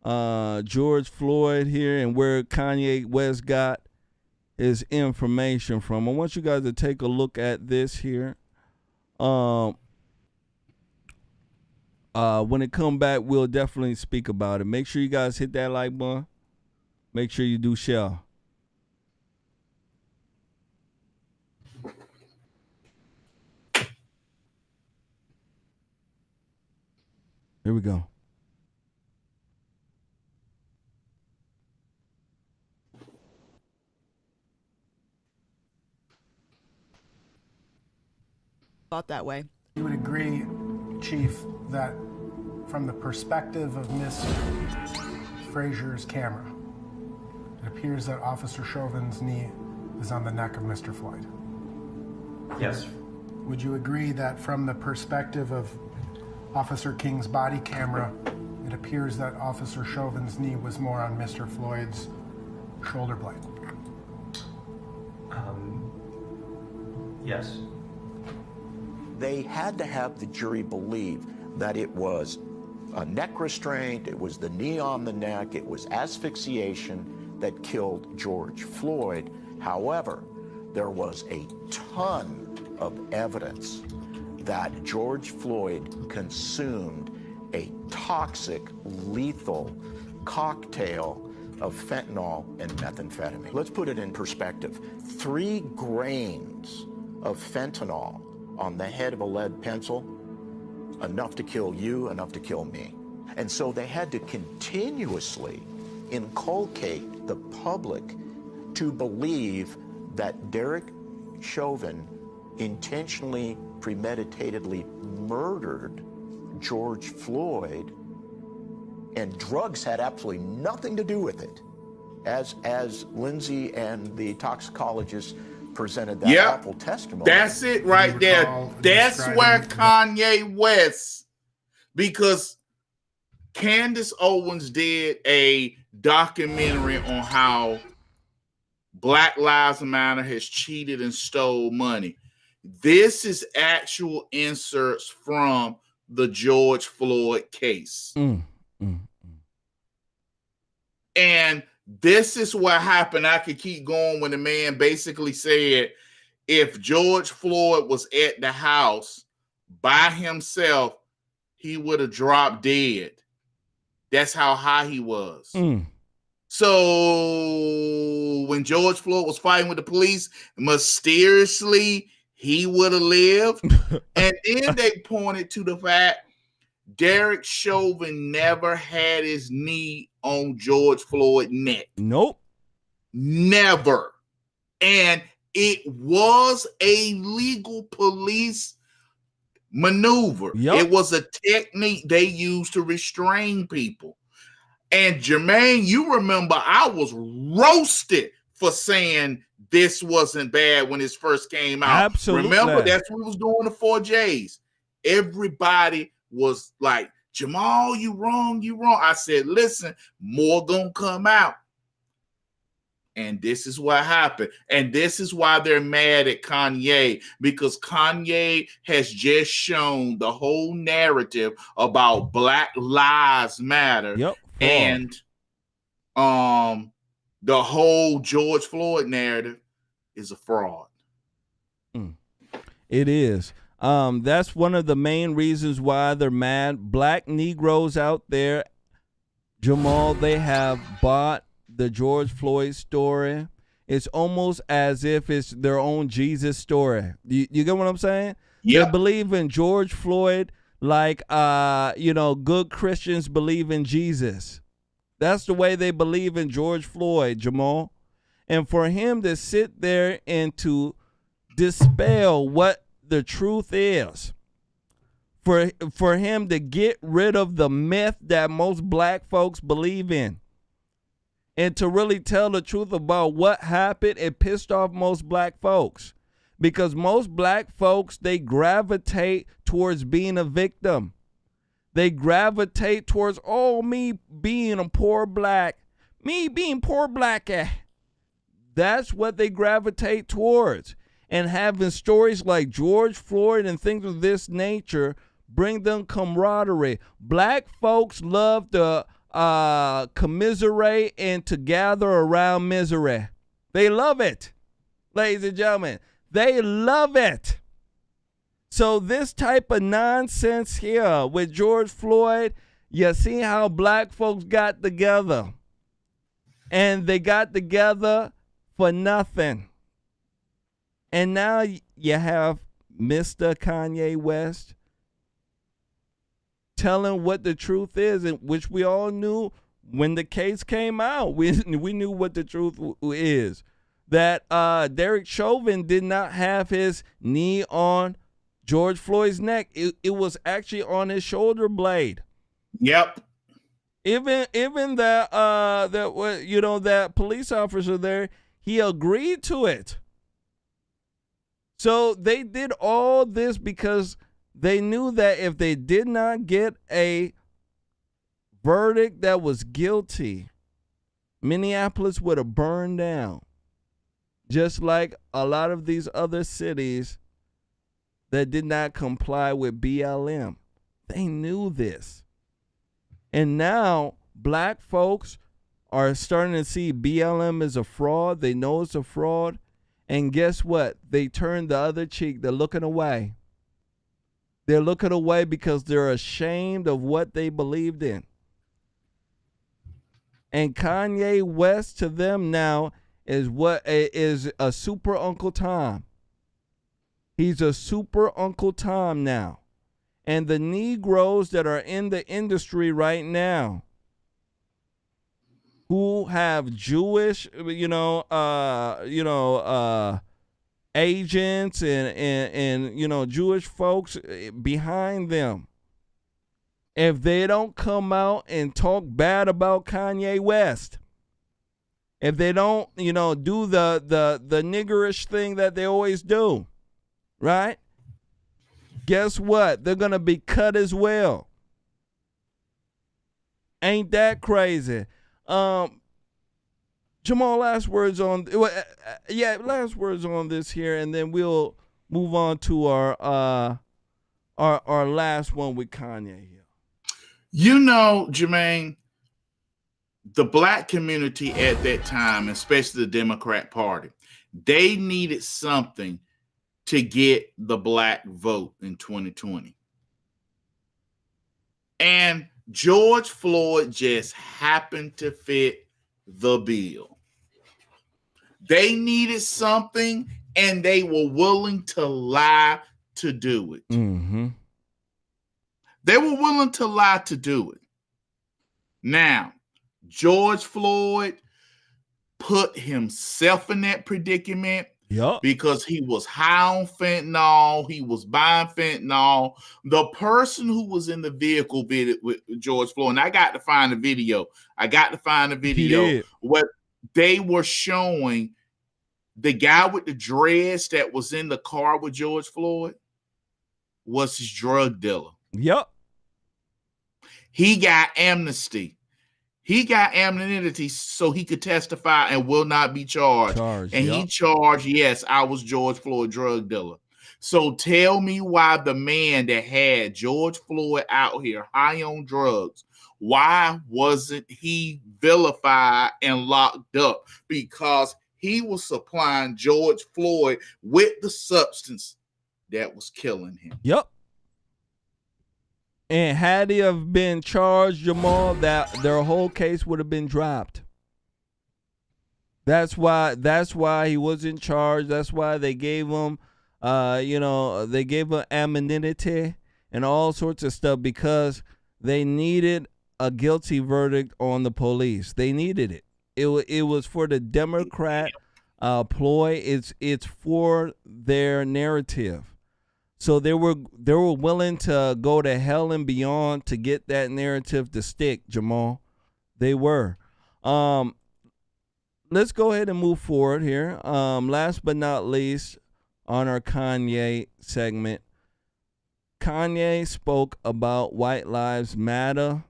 George Floyd here and where Kanye West got his information from. I want you guys to take a look at this here. When it come back, we'll definitely speak about it. Make sure you guys hit that like button. Make sure you do share. Here we go. Thought that way. You would agree, Chief, that from the perspective of Miss Frazier's camera, it appears that Officer Chauvin's knee is on the neck of Mr. Floyd. Yes. Would you agree that from the perspective of Officer King's body camera, it appears that Officer Chauvin's knee was more on Mr. Floyd's shoulder blade? Yes. They had to have the jury believe that it was a neck restraint, it was the knee on the neck, it was asphyxiation that killed George Floyd. However, there was a ton of evidence that George Floyd consumed a toxic, lethal cocktail of fentanyl and methamphetamine. Let's put it in perspective. 3 grains of fentanyl on the head of a lead pencil, enough to kill you, enough to kill me. And so they had to continuously inculcate the public to believe that Derek Chauvin intentionally, premeditatedly murdered George Floyd, and drugs had absolutely nothing to do with it. As Lindsay and the toxicologist presented that awful testimony. That's it right there. That's where Kanye West, because Candace Owens did a documentary on how Black Lives Matter has cheated and stole money. This is actual inserts from the George Floyd case. And this is what happened. I could keep going when the man basically said, if George Floyd was at the house by himself, he would have dropped dead. That's how high he was. So when George Floyd was fighting with the police, mysteriously, he would have lived. And then they pointed to the fact Derek Chauvin never had his knee on George Floyd's neck. Nope. Never. And it was a legal police maneuver. It was a technique they used to restrain people. And Jermain, you remember I was roasted for saying this wasn't bad when it first came out. Absolutely. Remember, that's what we was doing the 4Js. Everybody was like, Jamal, you wrong, you wrong. I said, listen, more gonna come out. And this is what happened. And this is why they're mad at Kanye, because Kanye has just shown the whole narrative about Black Lives Matter. And the whole George Floyd narrative is a fraud. It is. That's one of the main reasons why they're mad. Black Negroes out there, Jamal, they have bought the George Floyd story. It's almost as if it's their own Jesus story. You get what I'm saying? They believe in George Floyd like, good Christians believe in Jesus. That's the way they believe in George Floyd, Jamal. And for him to sit there and to dispel what the truth is, for him to get rid of the myth that most black folks believe in, and to really tell the truth about what happened, it pissed off most black folks. Because most black folks, they gravitate towards being a victim. They gravitate towards, me being a poor black. Me being poor black. That's what they gravitate towards. And having stories like George Floyd and things of this nature bring them camaraderie. Black folks love to commiserate and to gather around misery. They love it, ladies and gentlemen. They love it. So this type of nonsense here with George Floyd, you see how black folks got together. And they got together for nothing. And now you have Mr. Kanye West telling what the truth is, and which we all knew when the case came out. We knew what the truth is. That Derek Chauvin did not have his knee on George Floyd's neck. It was actually on his shoulder blade. Yep. Even that police officer there, he agreed to it. So they did all this because they knew that if they did not get a verdict that was guilty, Minneapolis would have burned down. Just like a lot of these other cities that did not comply with BLM. They knew this. And now black folks are starting to see BLM as a fraud. They know it's a fraud. And guess what? They turned the other cheek. They're looking away. They're looking away because they're ashamed of what they believed in. And Kanye West to them now is a super Uncle Tom. He's a super Uncle Tom now. And the Negroes that are in the industry right now who have Jewish, agents and Jewish folks behind them. If they don't come out and talk bad about Kanye West, if they don't, do the niggerish thing that they always do, right? Guess what? They're going to be cut as well. Ain't that crazy? Jamal, last words on this here, and then we'll move on to our last one with Kanye here. Jermaine, the black community at that time, especially the Democrat Party, they needed something to get the black vote in 2020. And George Floyd just happened to fit the bill. They needed something, and they were willing to lie to do it. Mm-hmm. They were willing to lie to do it. Now, George Floyd put himself in that predicament. Yep. Because he was high on fentanyl, he was buying fentanyl. The person who was in the vehicle with George Floyd, and I got to find the video. What they were showing, the guy with the dreads that was in the car with George Floyd was his drug dealer. Yep. He got amnesty. He got anonymity so he could testify and will not be charged. He charged, yes, I was George Floyd drug dealer. So tell me why the man that had George Floyd out here high on drugs, why wasn't he vilified and locked up? Because he was supplying George Floyd with the substance that was killing him. Yep. And had he have been charged, Jamal, that their whole case would have been dropped. That's why he wasn't charged. That's why they gave him, they gave him anonymity and all sorts of stuff, because they needed a guilty verdict on the police. They needed it. It was for the Democrat ploy. It's for their narrative. So they were willing to go to hell and beyond to get that narrative to stick, Jamal. They were. Let's go ahead and move forward here. Last but not least, on our Kanye segment, Kanye spoke about White Lives Matter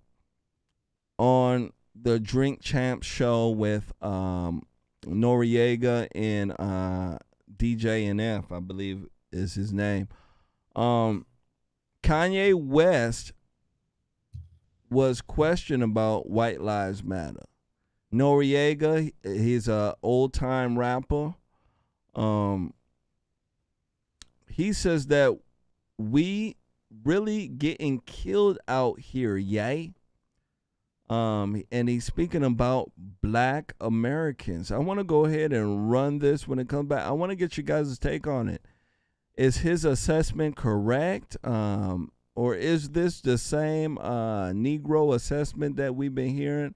on the Drink Champs show with Noriega and DJ NF, I believe is his name. Kanye West was questioned about White Lives Matter. Noriega, he's a old-time rapper. He says that we really getting killed out here, yay. And he's speaking about Black Americans. I want to go ahead and run this when it comes back. I want to get you guys' take on it. Is his assessment correct? Or is this the same Negro assessment that we've been hearing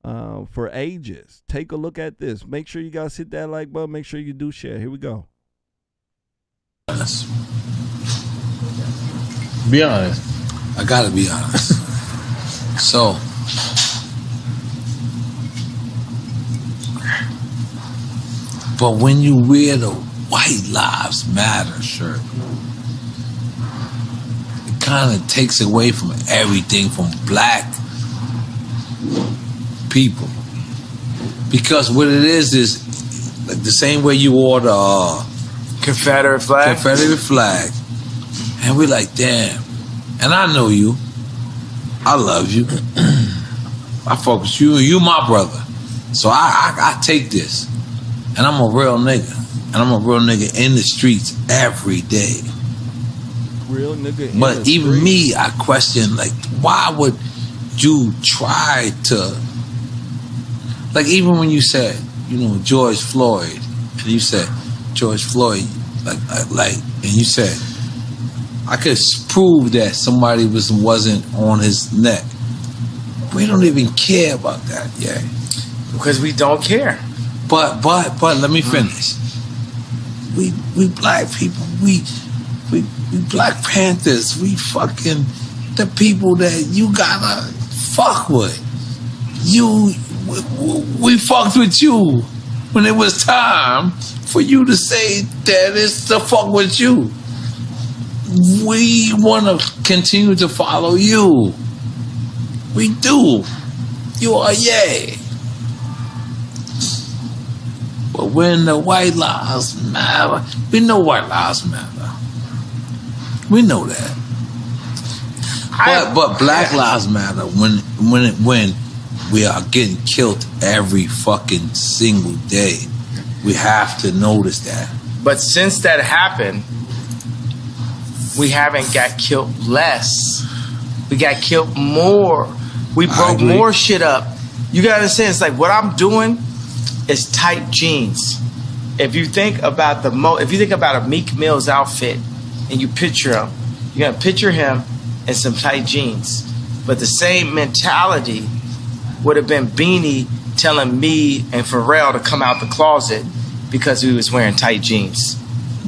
for ages? Take a look at this. Make sure you guys hit that like button. Make sure you do share. Here we go. Be honest. I gotta be honest. So, but when you wear the White Lives Matter shirt, it kind of takes away from everything from black people. Because what it is like the same way you wore the Confederate flag. And we're like, damn. And I know you. I love you. I fuck with you. You my brother. So I take this. And I'm a real nigga. And I'm a real nigga in the streets every day. Real nigga. But even me, I question, like, why would you try to, like, even when you said, George Floyd, and you said George Floyd, like, and you said, I could prove that somebody wasn't on his neck. We don't even care about that, yeah. Because we don't care. But let me finish. We black people, we Black Panthers, we fucking the people that you gotta fuck with. we fucked with you when it was time for you to say that it's the fuck with you. We want to continue to follow you. We do. You are yay. But when the white lives matter, we know white lives matter. We know that. But black lives matter when we are getting killed every fucking single day. We have to notice that. But since that happened, we haven't got killed less. We got killed more. We broke more shit up. You gotta understand, it's like what I'm doing is tight jeans. If you think about a Meek Mill's outfit and you picture him, you're gonna picture him in some tight jeans. But the same mentality would have been Beanie telling me and Pharrell to come out the closet because we was wearing tight jeans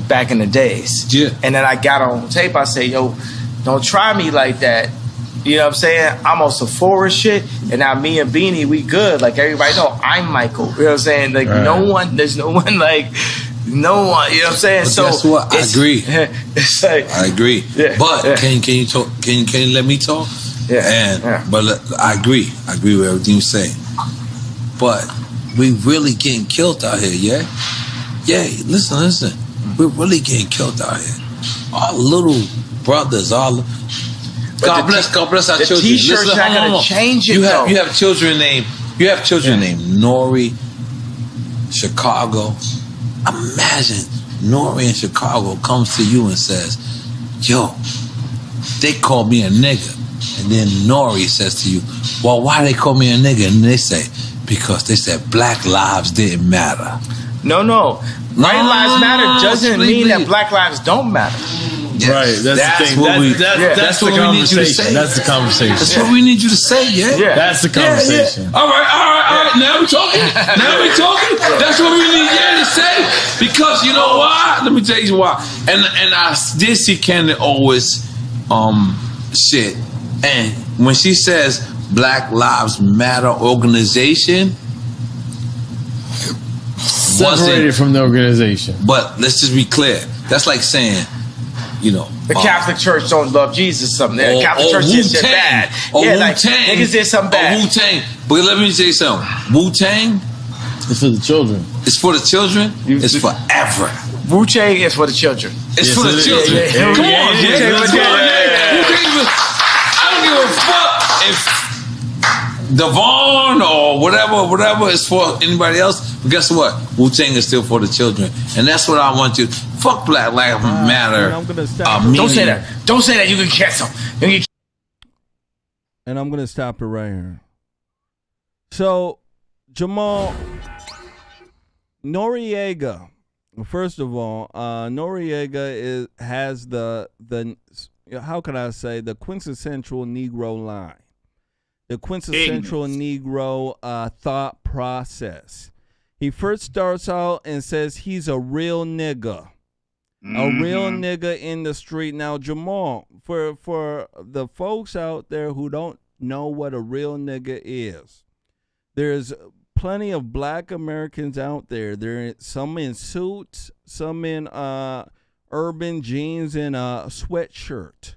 back in the days. Yeah. And then I got on tape, I say, yo, don't try me like that. You know what I'm saying? I'm on Sephora shit, and now me and Beanie, we good. Like everybody know, I'm Michael. You know what I'm saying? Like there's no one, you know what I'm saying? But so guess what? I agree. It's like, I agree. Yeah, but yeah. Can you talk? Can you let me talk? Yeah. But I agree. I agree with everything you say. But we really getting killed out here, yeah? Yeah, listen. We're really getting killed out here. Our little brothers, God bless our children. The T-shirt's not gonna change it. You have children named Nori, Chicago. Imagine Nori in Chicago comes to you and says, yo, they call me a nigga. And then Nori says to you, well, why they call me a nigga? And they say, because they said black lives didn't matter. No. White lives matter doesn't mean that black lives don't matter. Yes. Right, that's the thing. That's the conversation. That's the conversation. That's what we need you to say, yeah? That's the conversation. Yeah. All right. Now we're talking. That's what we need to say. Because you know why? Let me tell you why. And I did see Candy always shit. And when she says Black Lives Matter organization, separated from the organization. But let's just be clear. That's like saying, you know, the Catholic Church don't love Jesus. Something. The Catholic Church did shit bad. Like niggas did something bad. Wu-Tang. But let me tell you something. Wu-Tang. It's for the children. It's for the children. It's forever. Wu-Tang is for the children. It's for the children. Come on, I don't give a fuck if Devon or whatever is for anybody else. But guess what? Wu-Tang is still for the children. And that's what I want you. Fuck Black Lives Matter. Don't say that. Don't say that. You can cancel. And I'm going to stop it right here. So, Jamal, Noriega. First of all, Noriega has the how can I say, the quintessential Negro line, the quintessential Negro thought process. He first starts out and says he's a real nigga, a real nigga in the street. Now, Jamal, for the folks out there who don't know what a real nigga is, there's plenty of black Americans out there. There some in suits, some in urban jeans and a sweatshirt,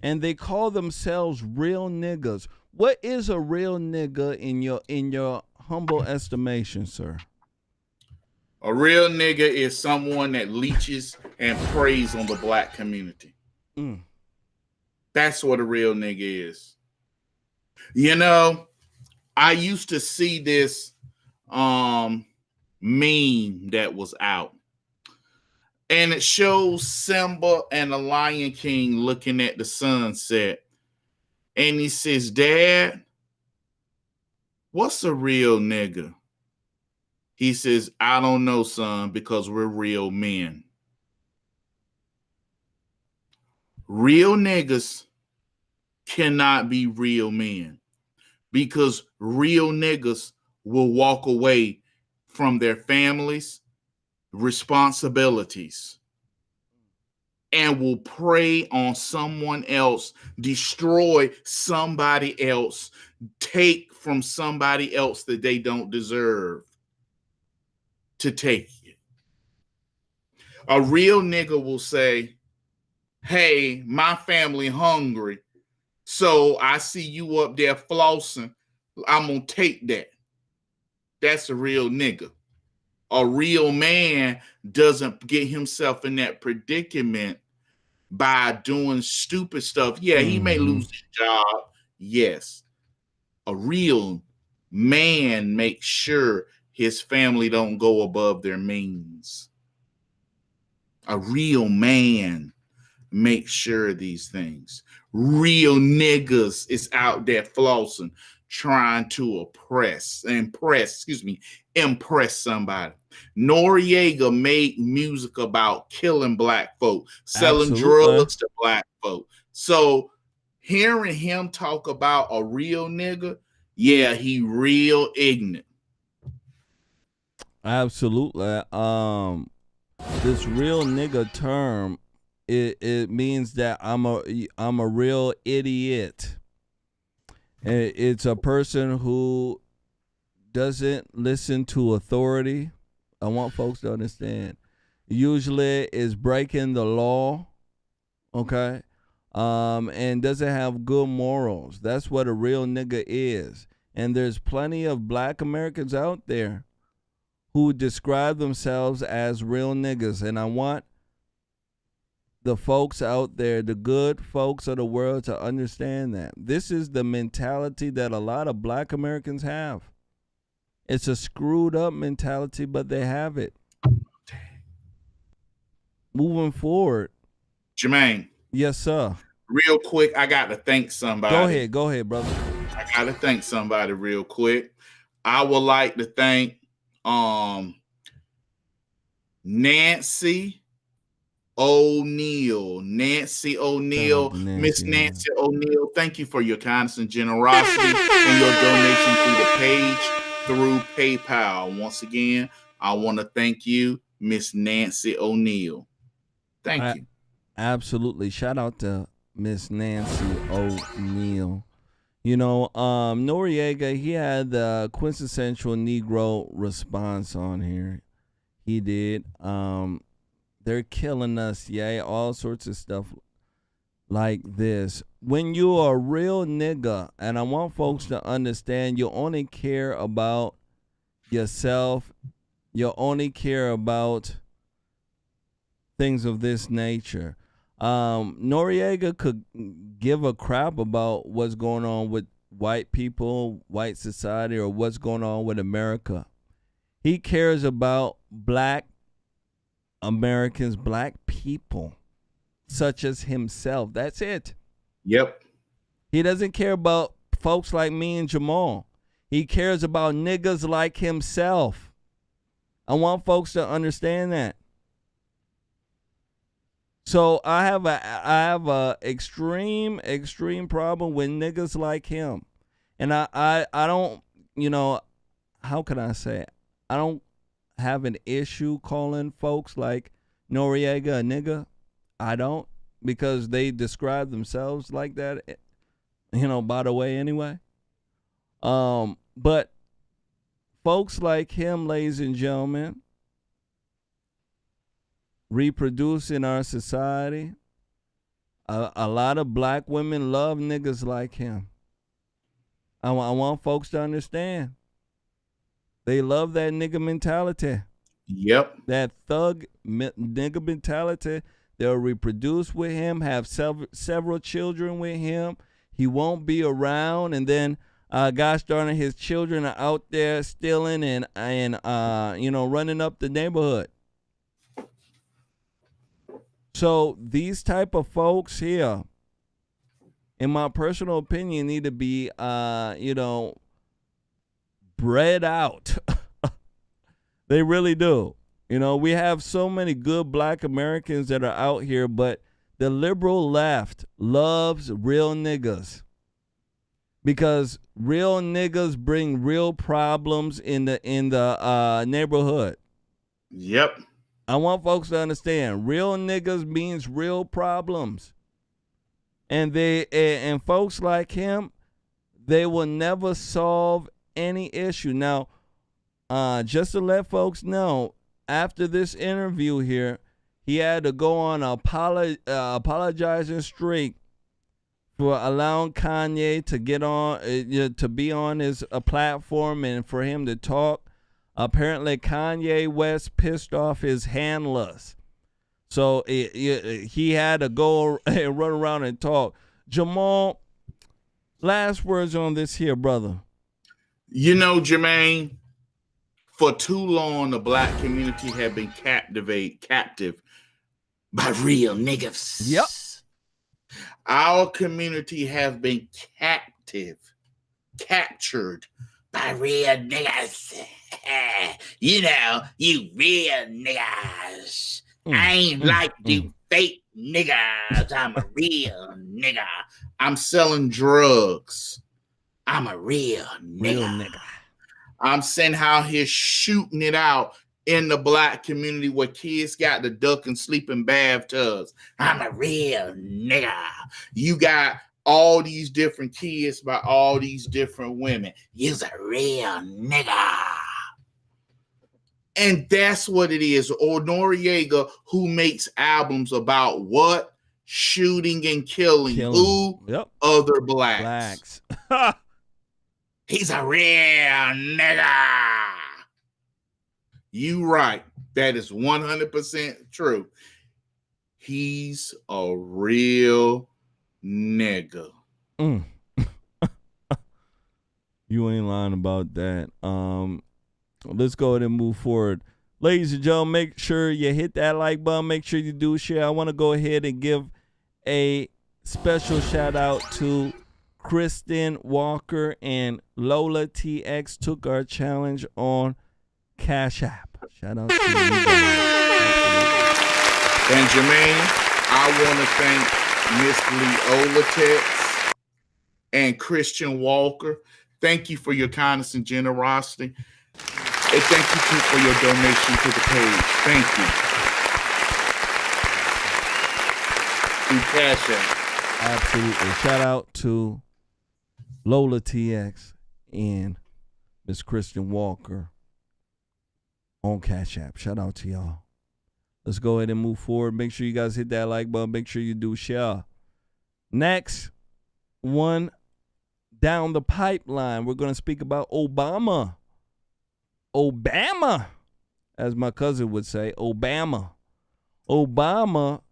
and they call themselves real niggas. What is a real nigga in your humble estimation, sir? A real nigga is someone that leeches and preys on the black community. That's what a real nigga is. You know, I used to see this meme that was out, and it shows Simba and the Lion King looking at the sunset, and he says, "Dad, what's a real nigga?" He says, "I don't know, son, because we're real men." Real niggas cannot be real men, because real niggas will walk away from their families' responsibilities. and will prey on someone else, destroy somebody else, take from somebody else that they don't deserve to take it. A real nigga will say, hey, my family hungry, so I see you up there flossing, I'm gonna take that. That's a real nigga. A real man doesn't get himself in that predicament by doing stupid stuff. Yeah, he may lose his job. Yes. A real man makes sure his family don't go above their means. A real man makes sure of these things. Real niggas is out there flossing, trying to impress somebody. Noriega made music about killing black folk, selling drugs to black folk. So hearing him talk about a real nigga, yeah, he real ignorant. Absolutely. This real nigga term, it means that I'm a real idiot. It's a person who doesn't listen to authority. I want folks to understand. Usually is breaking the law, okay? And doesn't have good morals. That's what a real nigga is. And there's plenty of black Americans out there who describe themselves as real niggas. And I want the folks out there, the good folks of the world, to understand that. This is the mentality that a lot of black Americans have. It's a screwed up mentality, but they have it. Moving forward. Jermain. Yes, sir. Real quick, I got to thank somebody. Go ahead, brother. I got to thank somebody real quick. I would like to thank Nancy O'Neill. Miss Nancy O'Neill, thank you for your kindness and generosity and your donation through the page through PayPal. Once again, I want to thank you, Miss Nancy O'Neill. Thank you. Absolutely. Shout out to Miss Nancy O'Neill. You know, Noriega, he had the quintessential Negro response on here. He did. They're killing us, all sorts of stuff like this. When you are a real nigga, and I want folks to understand, you only care about yourself. You only care about things of this nature. Noriega could give a crap about what's going on with white people, white society, or what's going on with America. He cares about black Americans, black people, such as himself. That's it. Yep. He doesn't care about folks like me and Jamal. He cares about niggas like himself. I want folks to understand that. So I have a extreme problem with niggas like him. And I don't, how can I say it? I don't have an issue calling folks like Noriega a nigga. I don't, because they describe themselves like that, by the way, anyway. But folks like him, ladies and gentlemen, reproduce in our society. A lot of black women love niggas like him. I want folks to understand. They love that nigga mentality. Yep. That thug nigga mentality. They'll reproduce with him, have several children with him. He won't be around, and then gosh darn it, his children are out there stealing and running up the neighborhood. So these type of folks here, in my personal opinion, need to be bred out. They really do. We have so many good black Americans that are out here, but the liberal left loves real niggas, because real niggas bring real problems in the neighborhood. Yep. I want folks to understand, real niggas means real problems. And folks like him, they will never solve any issue. Now, just to let folks know, after this interview here, he had to go on a apologizing streak for allowing Kanye to get on, to be on his platform and for him to talk. Apparently, Kanye West pissed off his handlers. So he had to go and run around and talk. Jamal, last words on this here, brother. You know, Jermain, for too long, the black community have been captive by real niggas. Yep. Our community has been captured by real niggas. You know, you real niggas. I ain't like you fake niggas. I'm a real nigga. I'm selling drugs. I'm a real nigga. I'm saying how he's shooting it out in the black community where kids got to duck and sleep in bathtubs. I'm a real nigga. You got all these different kids by all these different women. You's a real nigga. And that's what it is. Or Noriega, who makes albums about what? Shooting and killing. Who? Yep. Other blacks. He's a real nigga. You right. That is 100% true. He's a real nigga. You ain't lying about that. Let's go ahead and move forward. Ladies and gentlemen, make sure you hit that like button. Make sure you do share. I want to go ahead and give a special shout out to Kristen Walker and Lola TX took our challenge on Cash App. Shout out to you guys. And Jermain, I want to thank Miss Leola TX and Christian Walker. Thank you for your kindness and generosity. And thank you too for your donation to the page. Thank you. Through Cash App. Absolutely. Shout out to Lola TX and Miss Kristen Walker on Cash App. Shout out to y'all. Let's go ahead and move forward. Make sure you guys hit that like button. Make sure you do share. Next one down the pipeline, we're going to speak about Obama. Obama, as my cousin would say, Obama. Obama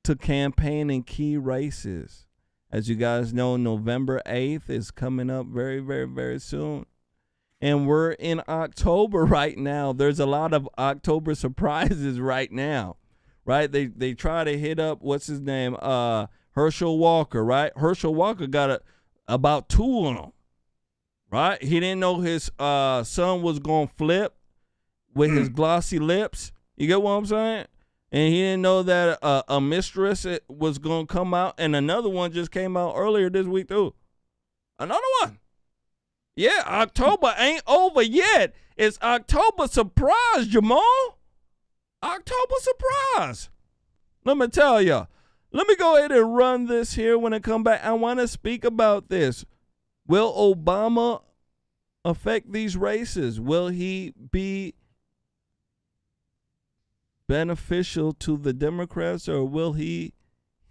to campaign in key races. As you guys know, November 8th is coming up very, very, very soon. And we're in October right now. There's a lot of October surprises right now, right? They try to hit up, what's his name? Herschel Walker, right? Herschel Walker got about 2 on him, right? He didn't know his son was going to flip with his glossy lips. You get what I'm saying? And he didn't know that a mistress was going to come out. And another one just came out earlier this week, too. Another one. Yeah, October ain't over yet. It's October surprise, Jamal. October surprise. Let me tell you. Let me go ahead and run this here when I come back. I want to speak about this. Will Obama affect these races? Will he be beneficial to the Democrats, or will he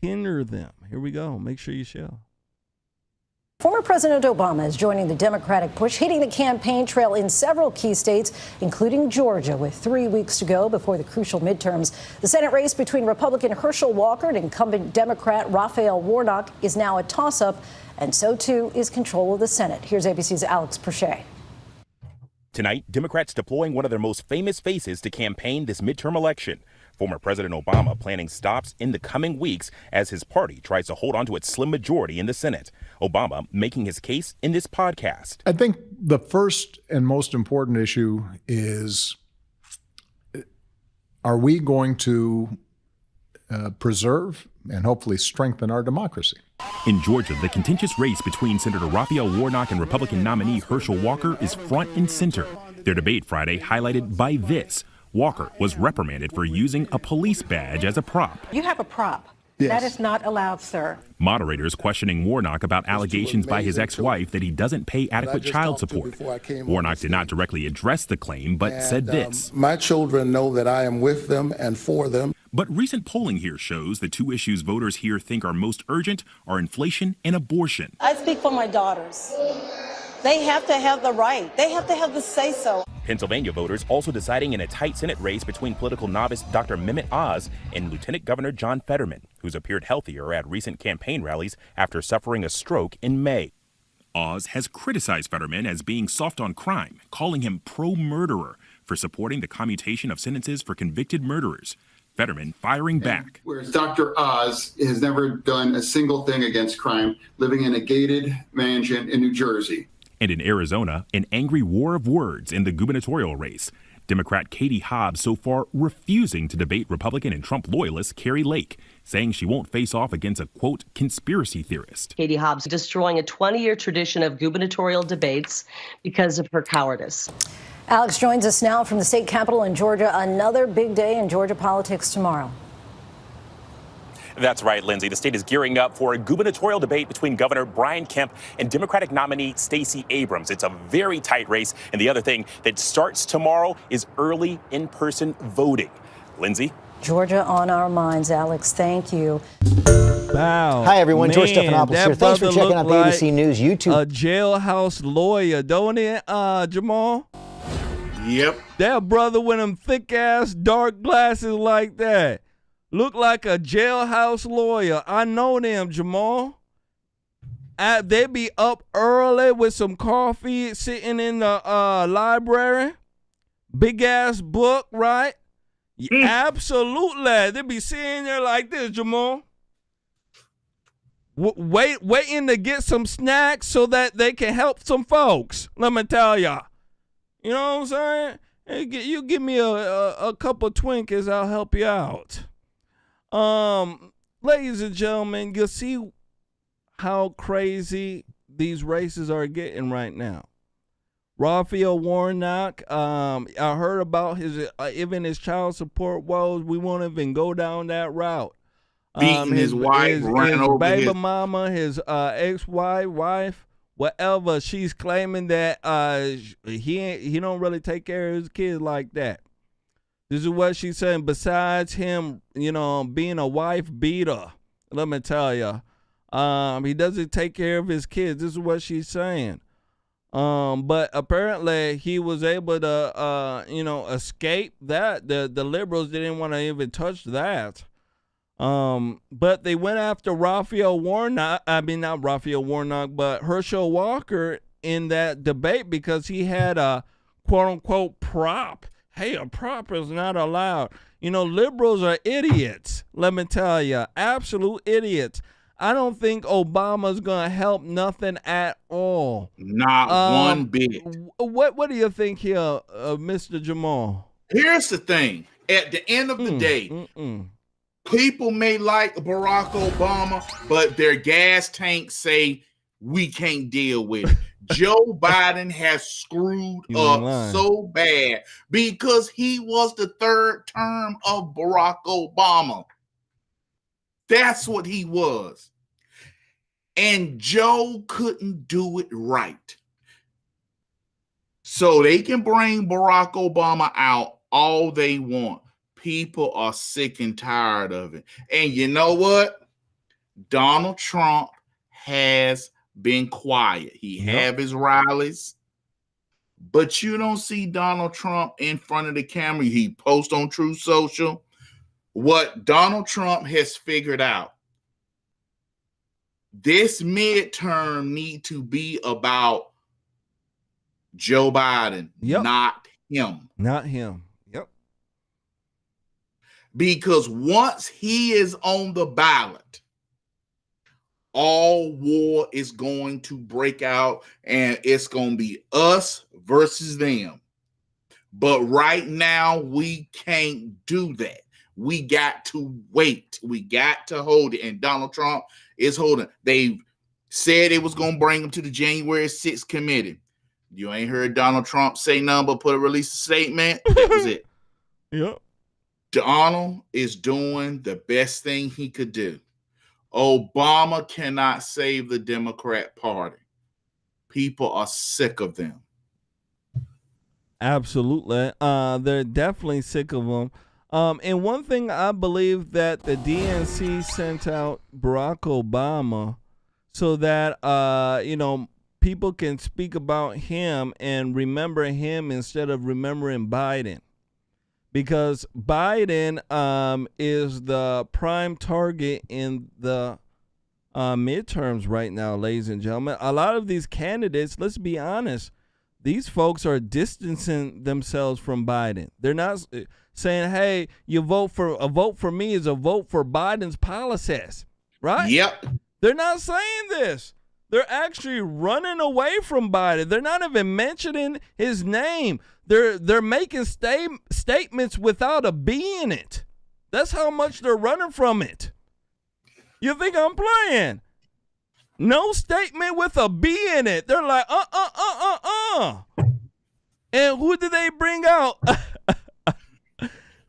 hinder them? Here we go. Make sure you share. Former President Obama is joining the Democratic push, hitting the campaign trail in several key states, including Georgia, with 3 weeks to go before the crucial midterms. The Senate race between Republican Herschel Walker and incumbent Democrat Raphael Warnock is now a toss-up, and so too is control of the Senate. Here's ABC's Alex Perche. Tonight, Democrats deploying one of their most famous faces to campaign this midterm election. Former President Obama planning stops in the coming weeks as his party tries to hold on to its slim majority in the Senate. Obama making his case in this podcast. I think the first and most important issue is, are we going to preserve and hopefully strengthen our democracy? In Georgia, the contentious race between Senator Raphael Warnock and Republican nominee Herschel Walker is front and center. Their debate Friday highlighted by this. Walker was reprimanded for using a police badge as a prop. You have a prop. Yes. That is not allowed, sir. Moderators questioning Warnock about allegations by his ex-wife that he doesn't pay adequate child support. Warnock did not directly address the claim, but said this. My children know that I am with them and for them. But recent polling here shows the two issues voters here think are most urgent are inflation and abortion. I speak for my daughters. They have to have the right. They have to have the say-so. Pennsylvania voters also deciding in a tight Senate race between political novice Dr. Mehmet Oz and Lieutenant Governor John Fetterman, who's appeared healthier at recent campaign rallies after suffering a stroke in May. Oz has criticized Fetterman as being soft on crime, calling him pro-murderer for supporting the commutation of sentences for convicted murderers. Fetterman firing back. Whereas Dr. Oz has never done a single thing against crime, living in a gated mansion in New Jersey. And in Arizona, an angry war of words in the gubernatorial race. Democrat Katie Hobbs so far refusing to debate Republican and Trump loyalist Carrie Lake, saying she won't face off against a, quote, conspiracy theorist. Katie Hobbs destroying a 20-year tradition of gubernatorial debates because of her cowardice. Alex joins us now from the state capitol in Georgia. Another big day in Georgia politics tomorrow. That's right, Lindsay. The state is gearing up for a gubernatorial debate between Governor Brian Kemp and Democratic nominee Stacey Abrams. It's a very tight race. And the other thing that starts tomorrow is early in-person voting. Lindsay? Georgia on our minds, Alex. Thank you. Wow. Hi, everyone. Man, George Stephanopoulos here. Thanks for checking out the ABC News YouTube. A jailhouse lawyer, don't it, Jamal? Yep. That brother with them thick-ass dark glasses like that. Look like a jailhouse lawyer. I know them, Jamal. They be up early with some coffee sitting in the library. Big-ass book, right? Absolutely. They be sitting there like this, Jamal. Waiting to get some snacks so that they can help some folks. Let me tell y'all. You know what I'm saying? Hey, you give me a couple Twinkies, I'll help you out. Ladies and gentlemen, you'll see how crazy these races are getting right now. Raphael Warnock, I heard about his even his child support woes. We won't even go down that route. Beating his wife, running over baby his mama, his wife, whatever. She's claiming that he don't really take care of his kids like that. This is what she's saying. Besides him, being a wife beater, let me tell you, he doesn't take care of his kids. This is what she's saying. But apparently he was able to, escape that. The liberals didn't want to even touch that. But they went after Raphael Warnock. I mean, not Raphael Warnock, but Herschel Walker in that debate because he had a quote unquote prop. Hey, a prop is not allowed. Liberals are idiots. Let me tell you, absolute idiots. I don't think Obama's gonna help nothing at all. Not one bit. What do you think here, Mr. Jamal? Here's the thing. At the end of the day, people may like Barack Obama, but their gas tanks say we can't deal with it. Joe Biden has screwed up so bad because he was the third term of Barack Obama. That's what he was. And Joe couldn't do it right. So they can bring Barack Obama out all they want. People are sick and tired of it. And you know what? Donald Trump has been quiet. He have his rallies, but you don't see Donald Trump in front of the camera. He posts on Truth Social. What Donald Trump has figured out, this midterm need to be about Joe Biden, not him. Not him. Yep. Because once he is on the ballot, all war is going to break out and it's going to be us versus them. But right now, we can't do that. We got to wait. We got to hold it. And Donald Trump is holding. They said it was going to bring him to the January 6th committee. You ain't heard Donald Trump say nothing but release a statement. That was it. Yep. Donald is doing the best thing he could do. Obama cannot save the Democrat Party. People are sick of them. Absolutely. They're definitely sick of them. And one thing I believe that the DNC sent out Barack Obama so that, people can speak about him and remember him instead of remembering Biden. Because Biden is the prime target in the midterms right now, ladies and gentlemen. A lot of these candidates, let's be honest, these folks are distancing themselves from Biden. They're not saying, hey, a vote for me is a vote for Biden's policies, right? Yep. They're not saying this. They're actually running away from Biden. They're not even mentioning his name. They're making statements without a B in it. That's how much they're running from it. You think I'm playing? No statement with a B in it. They're like, And who did they bring out?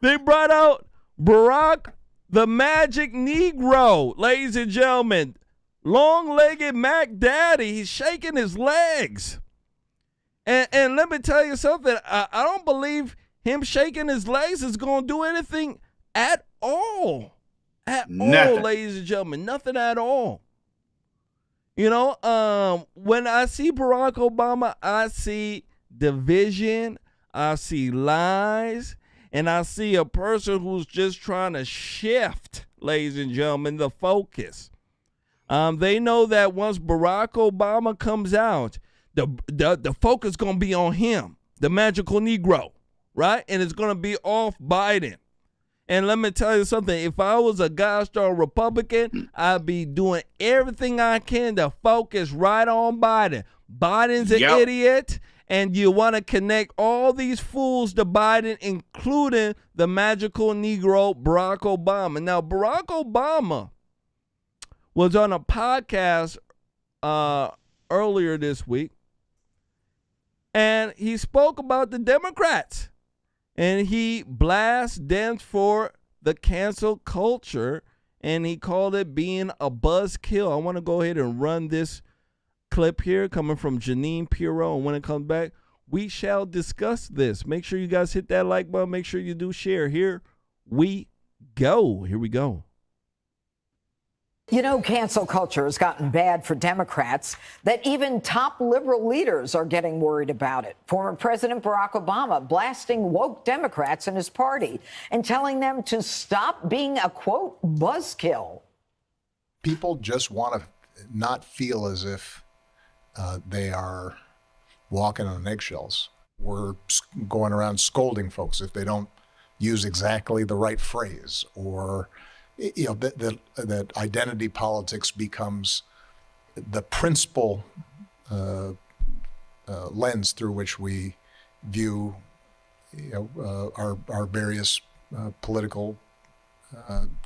They brought out Barack the Magic Negro, ladies and gentlemen. Long-legged Mac Daddy. He's shaking his legs. And let me tell you something. I don't believe him shaking his legs is going to do anything at all. All, ladies and gentlemen. Nothing at all. When I see Barack Obama, I see division, I see lies, and I see a person who's just trying to shift, ladies and gentlemen, the focus. They know that once Barack Obama comes out, the focus is going to be on him, the magical Negro, right? And it's going to be off Biden. And let me tell you something. If I was a gosh darn Republican, I'd be doing everything I can to focus right on Biden. Biden's an idiot, and you want to connect all these fools to Biden, including the magical Negro, Barack Obama. Now, Barack Obama was on a podcast earlier this week, and he spoke about the Democrats. And he blasts them for the cancel culture, and he called it being a buzzkill. I want to go ahead and run this clip here coming from Janine Pirro, and when it comes back, we shall discuss this. Make sure you guys hit that like button. Make sure you do share. Here we go. Here we go. Cancel culture has gotten bad for Democrats, that even top liberal leaders are getting worried about it. Former President Barack Obama blasting woke Democrats in his party and telling them to stop being a, quote, buzzkill. People just want to not feel as if they are walking on eggshells. We're going around scolding folks if they don't use exactly the right phrase, or that identity politics becomes the principal lens through which we view our various political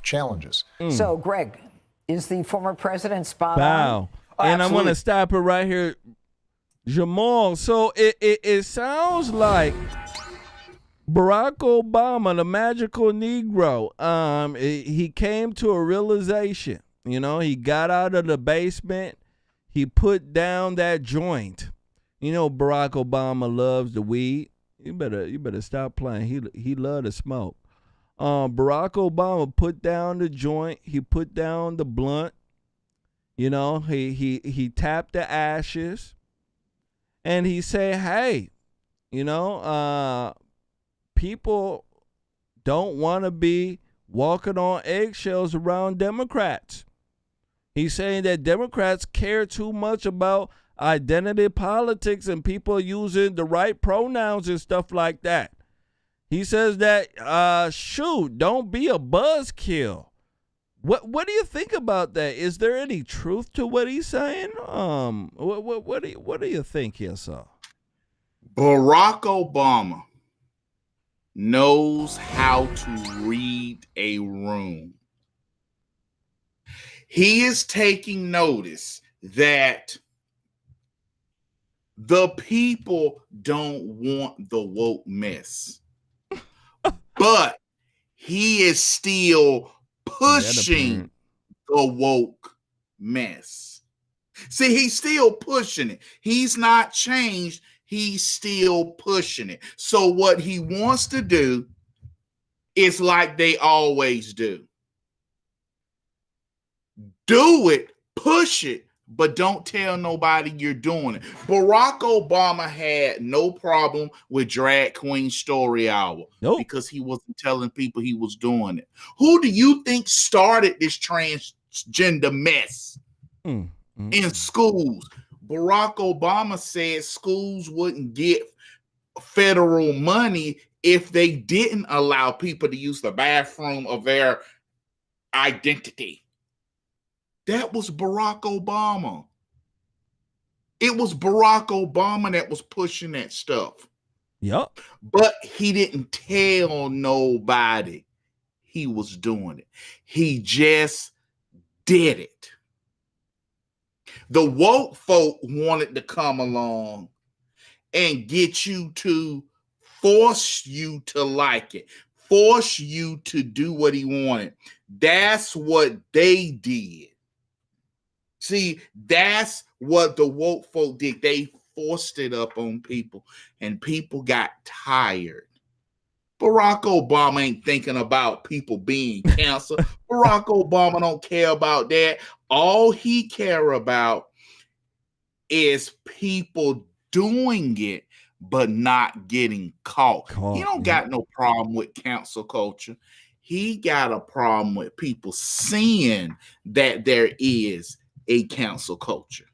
challenges. So, Greg, is the former president spot on? And I'm going to stop it right here. Jamal, so it sounds like Barack Obama, the magical Negro, he came to a realization. He got out of the basement. He put down that joint. Barack Obama loves the weed. You better stop playing. He loved to smoke. Barack Obama put down the joint. He put down the blunt. He tapped the ashes, and he said, "Hey, people don't want to be walking on eggshells around Democrats." He's saying that Democrats care too much about identity politics and people using the right pronouns and stuff like that. He says that, don't be a buzzkill. What do you think about that? Is there any truth to what he's saying? What do you think here, sir? Barack Obama knows how to read a room. He is taking notice that the people don't want the woke mess. but he is still pushing the woke mess. See, he's still pushing it. He's not changed. He's still pushing it. So what he wants to do is like they always do. Do it, push it, but don't tell nobody you're doing it. Barack Obama had no problem with Drag Queen Story Hour because he wasn't telling people he was doing it. Who do you think started this transgender mess in schools? Barack Obama said schools wouldn't get federal money if they didn't allow people to use the bathroom of their identity. That was Barack Obama. It was Barack Obama that was pushing that stuff. Yep. But he didn't tell nobody he was doing it. He just did it. The woke folk wanted to come along and get you to force you to like it, force you to do what he wanted. That's what they did. See, that's what the woke folk did. They forced it up on people, and people got tired. Barack Obama ain't thinking about people being canceled. Barack Obama don't care about that. All he care about is people doing it, but not getting caught. He don't got no problem with cancel culture. He got a problem with people seeing that there is a cancel culture.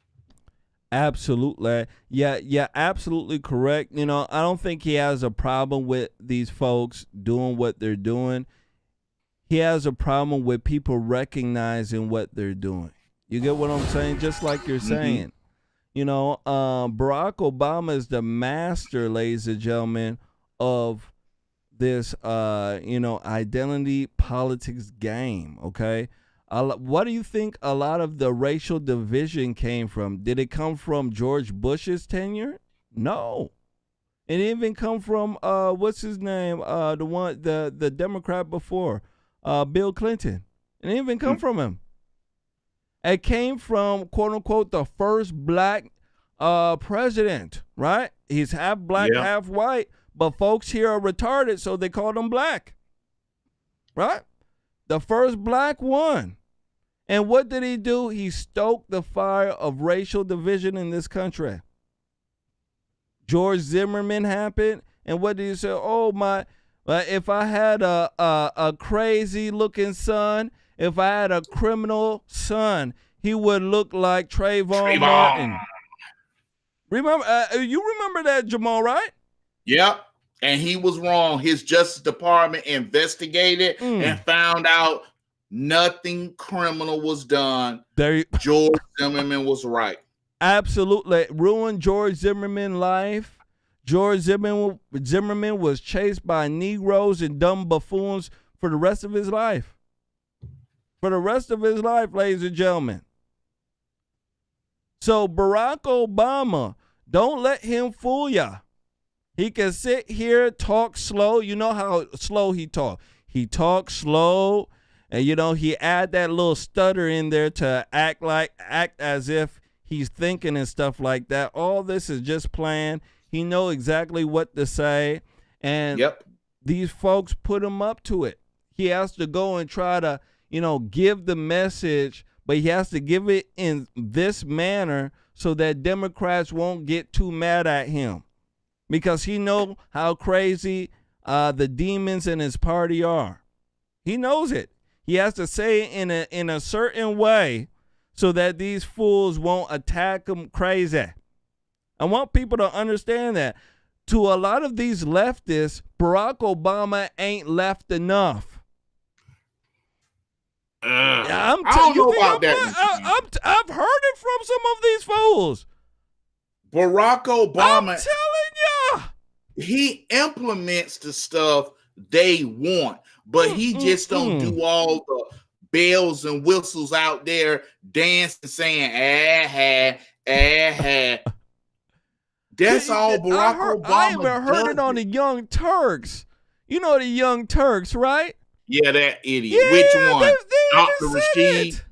Absolutely. Yeah, absolutely correct. You know, I don't think he has a problem with these folks doing what they're doing. He has a problem with people recognizing what they're doing. You get what I'm saying? Just like you're saying. You know, Barack Obama is the master, ladies and gentlemen, of this, identity politics game, okay? What do you think a lot of the racial division came from? Did it come from George Bush's tenure? No. It didn't even come from, what's his name? The Democrat before, Bill Clinton. It didn't even come from him. It came from, quote unquote, the first black president, right? He's half black, half white, but folks here are retarded, so they called him black, right? The first black one. And what did he do? He stoked the fire of racial division in this country. George Zimmerman happened, and what did he say? Oh, if I had a crazy looking son, if I had a criminal son, he would look like Trayvon Martin. Remember, you remember that, Jamal, right? Yep. And he was wrong. His Justice Department investigated and found out nothing criminal was done. George Zimmerman was right. Absolutely. Ruined George Zimmerman's life. George Zimmerman was chased by Negroes and dumb buffoons for the rest of his life. For the rest of his life, ladies and gentlemen. So Barack Obama, don't let him fool ya. He can sit here, talk slow. You know how slow he talk. He talks slow, and he add that little stutter in there to act as if he's thinking and stuff like that. All this is just planned. He know exactly what to say, and these folks put him up to it. He has to go and try to, give the message, but he has to give it in this manner so that Democrats won't get too mad at him, because he know how crazy the demons in his party are. He knows it. He has to say it in a certain way so that these fools won't attack him crazy. I want people to understand that. To a lot of these leftists, Barack Obama ain't left enough. I don't know about that. I've heard it from some of these fools. Barack Obama, I'm telling ya, he implements the stuff they want, but he just don't do all the bells and whistles out there dancing, saying, That's all Barack Obama I even heard does. it on the Young Turks. You know the Young Turks, right? Yeah, that idiot. Yeah, Which one? they Dr. Rashid?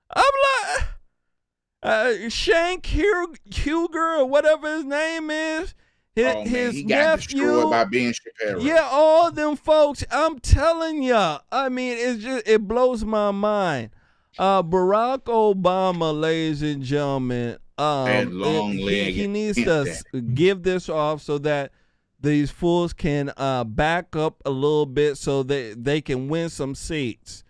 I'm like, Shank Huger or whatever his name is. His he got destroyed by Ben Shapiro. Yeah, all them folks. I'm telling ya. I mean, it blows my mind. Barack Obama, ladies and gentlemen, he needs to give this off so that these fools can back up a little bit so that they can win some seats.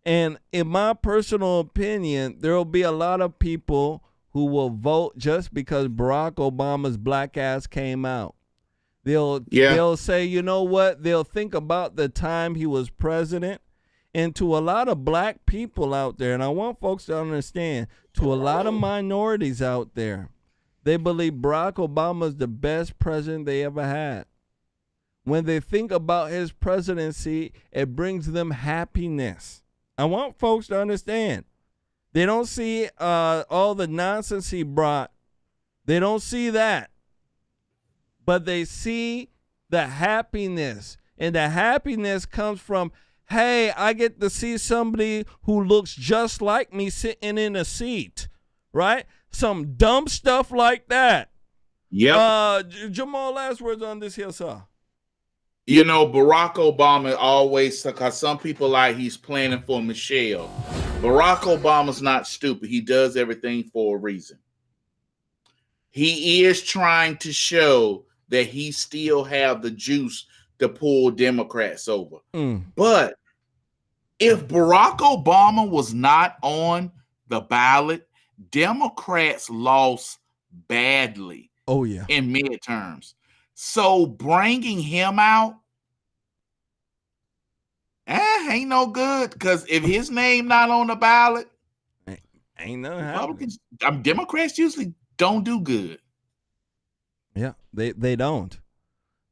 And in my personal opinion, there will be a lot of people who will vote just because Barack Obama's black ass came out. They'll say, you know what? They'll think about the time he was president. And to a lot of black people out there, and I want folks to understand, to a lot of minorities out there, they believe Barack Obama is the best president they ever had. When they think about his presidency, it brings them happiness. I want folks to understand. They don't see all the nonsense he brought. They don't see that. But they see the happiness. And the happiness comes from, hey, I get to see somebody who looks just like me sitting in a seat, right? Some dumb stuff like that. Yep. Jamal, last words on this here, sir. You know, Barack Obama always, because some people like he's planning for Michelle. Barack Obama's not stupid. He does everything for a reason. He is trying to show that he still have the juice to pull Democrats over. But if Barack Obama was not on the ballot, Democrats lost badly. Oh, yeah. In midterms. So bringing him out, ain't no good. Because if his name not on the ballot, ain't no Republicans, Democrats usually don't do good. Yeah, they don't.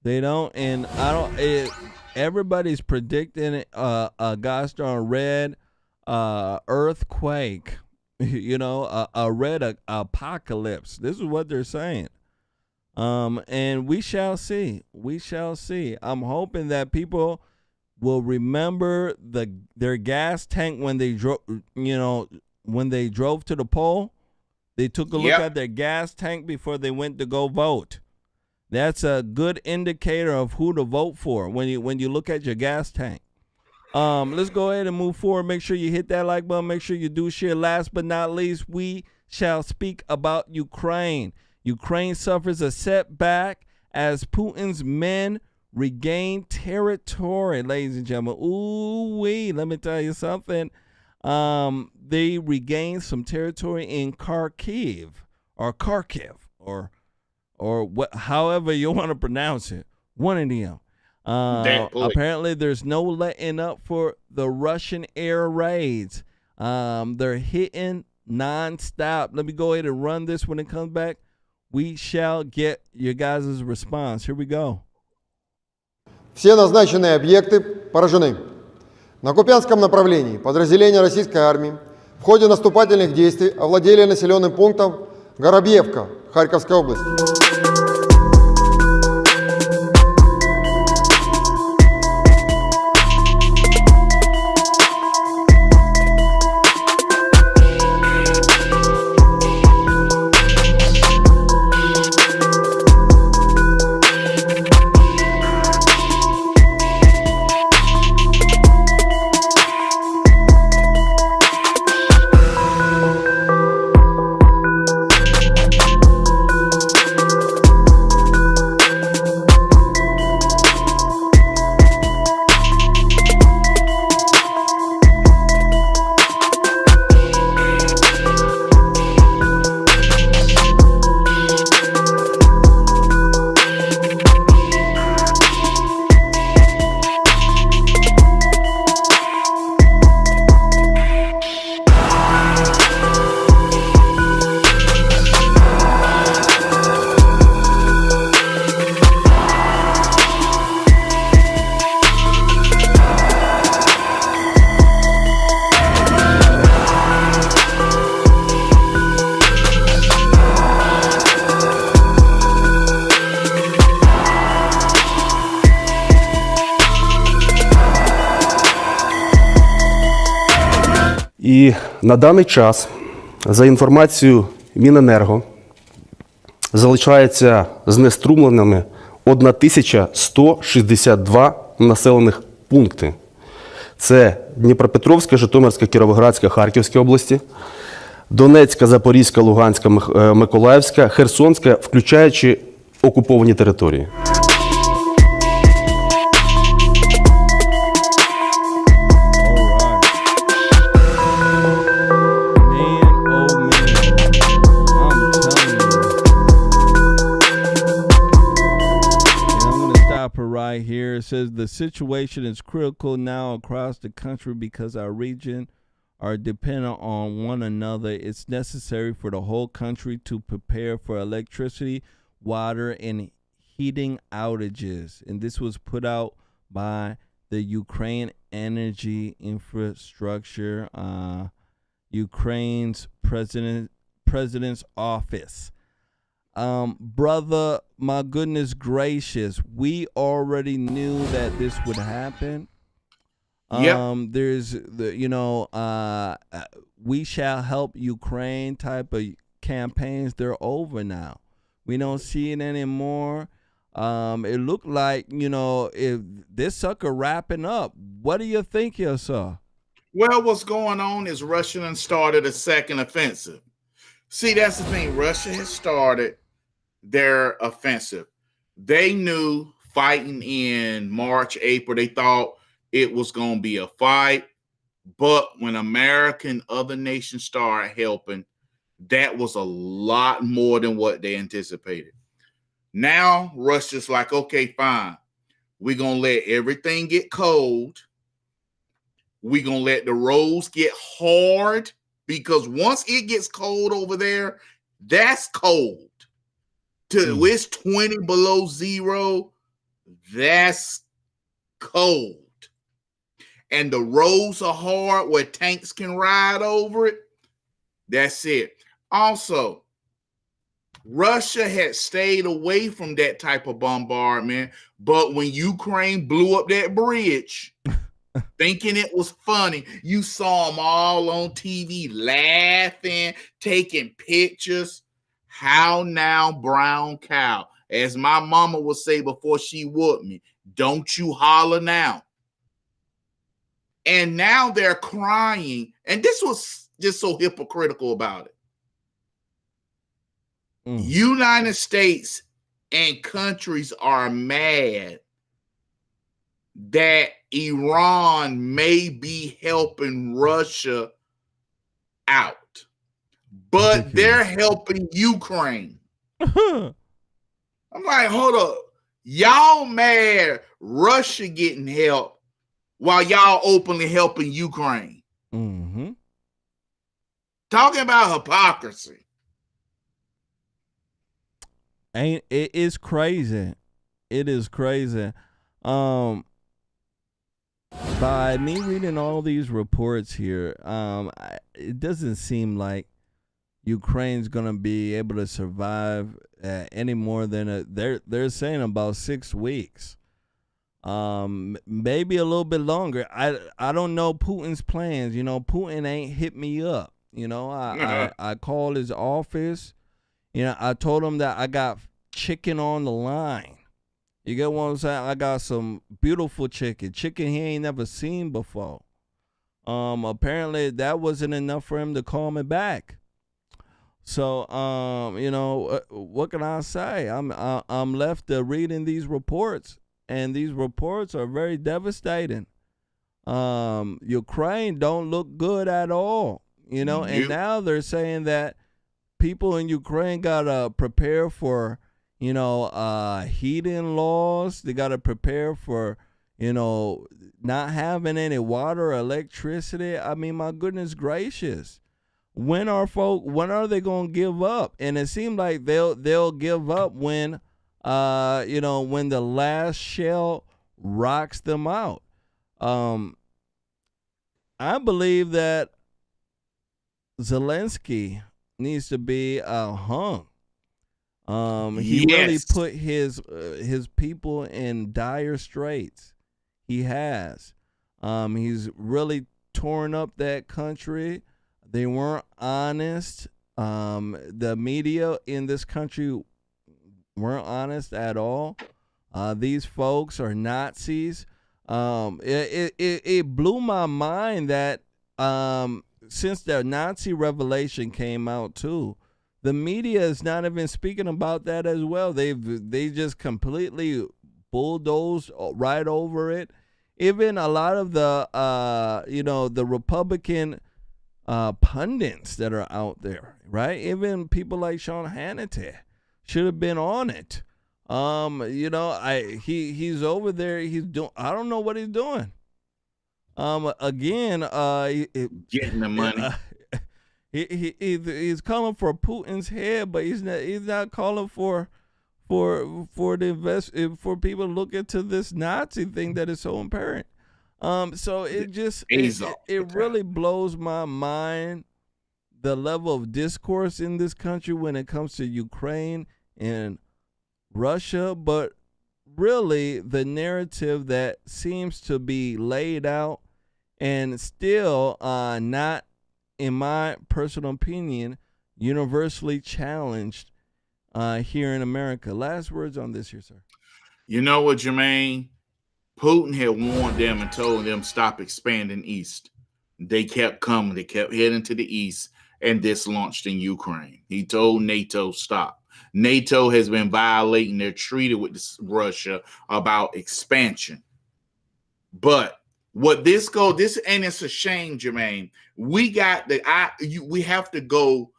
They don't, and I don't. Everybody's predicting a gosh darn red earthquake. You know, a red apocalypse. This is what they're saying. And we shall see. We shall see. I'm hoping that people will remember their gas tank when they drove. You know, when they drove to the poll, they took a look at their gas tank before they went to go vote. That's a good indicator of who to vote for when you look at your gas tank. Let's go ahead and move forward. Make sure you hit that like button. Make sure you do share. Last but not least, we shall speak about Ukraine. Ukraine suffers a setback as Putin's men regain territory, ladies and gentlemen. Ooh-wee, let me tell you something. They regained some territory in Kharkiv or what, however you want to pronounce it. One of them. Apparently, there's no letting up for the Russian air raids. They're hitting nonstop. Let me go ahead and run this when it comes back. We shall get your guys' response. Here we go. Все назначенные объекты поражены. На Купянском направлении подразделения российской армии в ходе наступательных действий овладели населенным пунктом Горобьевка Харьковской области. І на даний час, за інформацією Міненерго, залишається знеструмленими 1162 населених пункти. Це Дніпропетровська, Житомирська, Кіровоградська, Харківська області, Донецька, Запорізька, Луганська, Миколаївська, Херсонська, включаючи окуповані території. Right here, it says the situation is critical now across the country because our region are dependent on one another. It's necessary for the whole country to prepare for electricity, water, and heating outages. And this was put out by the Ukraine Energy Infrastructure, Ukraine's president's office. Brother, my goodness gracious, we already knew that this would happen. There's the, we shall help Ukraine type of campaigns. They're over now. We don't see it anymore. It looked like, if this sucker wrapping up. What do you think, yourself? Well, what's going on is Russia started a second offensive. See, that's the thing. Russia has started their offensive. They knew fighting in March, April, they thought it was going to be a fight. But when America and other nations started helping, that was a lot more than what they anticipated. Now, Russia's like, okay, fine. We're going to let everything get cold. We're going to let the roads get hard, because once it gets cold over there, that's cold. It's 20 below zero, that's cold. And the roads are hard where tanks can ride over it. That's it. Also, Russia had stayed away from that type of bombardment, but when Ukraine blew up that bridge, thinking it was funny, you saw them all on TV laughing, taking pictures. How now, brown cow? As my mama would say before she whooped me, don't you holler now. And now they're crying. And this was just so hypocritical about it. United States and countries are mad that Iran may be helping Russia out. But they're helping Ukraine. I'm like, hold up. Y'all mad Russia getting help while y'all openly helping Ukraine. Talking about hypocrisy. It is crazy. It is crazy. By me reading all these reports here, it doesn't seem like Ukraine's gonna be able to survive any more than they're saying about 6 weeks, maybe a little bit longer. I don't know Putin's plans. Putin ain't hit me up. I called his office. I told him that I got chicken on the line. You get what I'm saying? I got some beautiful chicken he ain't never seen before. Apparently that wasn't enough for him to call me back. So, what can I say? I'm left reading these reports, and these reports are very devastating. Ukraine don't look good at all, and now they're saying that people in Ukraine gotta prepare for, heating laws. They gotta prepare for, not having any water or electricity. I mean, my goodness gracious. When are they gonna give up? And it seems like they'll give up when when the last shell rocks them out. I believe that Zelensky needs to be hung. He really put his people in dire straits. He has. He's really torn up that country. They weren't honest. The media in this country weren't honest at all. These folks are Nazis. It blew my mind that since the Nazi revelation came out too, the media is not even speaking about that as well. They just completely bulldozed right over it. Even a lot of the the Republican pundits that are out there, right? Even people like Sean Hannity should have been on it. He's over there. He's doing. I don't know what he's doing. Getting the money. He's calling for Putin's head, but he's not calling for people to look into this Nazi thing that is so apparent. So it really blows my mind, the level of discourse in this country when it comes to Ukraine and Russia, but really the narrative that seems to be laid out and still not, in my personal opinion, universally challenged here in America. Last words on this here, sir. You know what, Jermain? Putin had warned them and told them stop expanding east. They kept coming. They kept heading to the east, and this launched in Ukraine. He told NATO stop. NATO has been violating their treaty with Russia about expansion. But what and it's a shame, Jermain. We have to go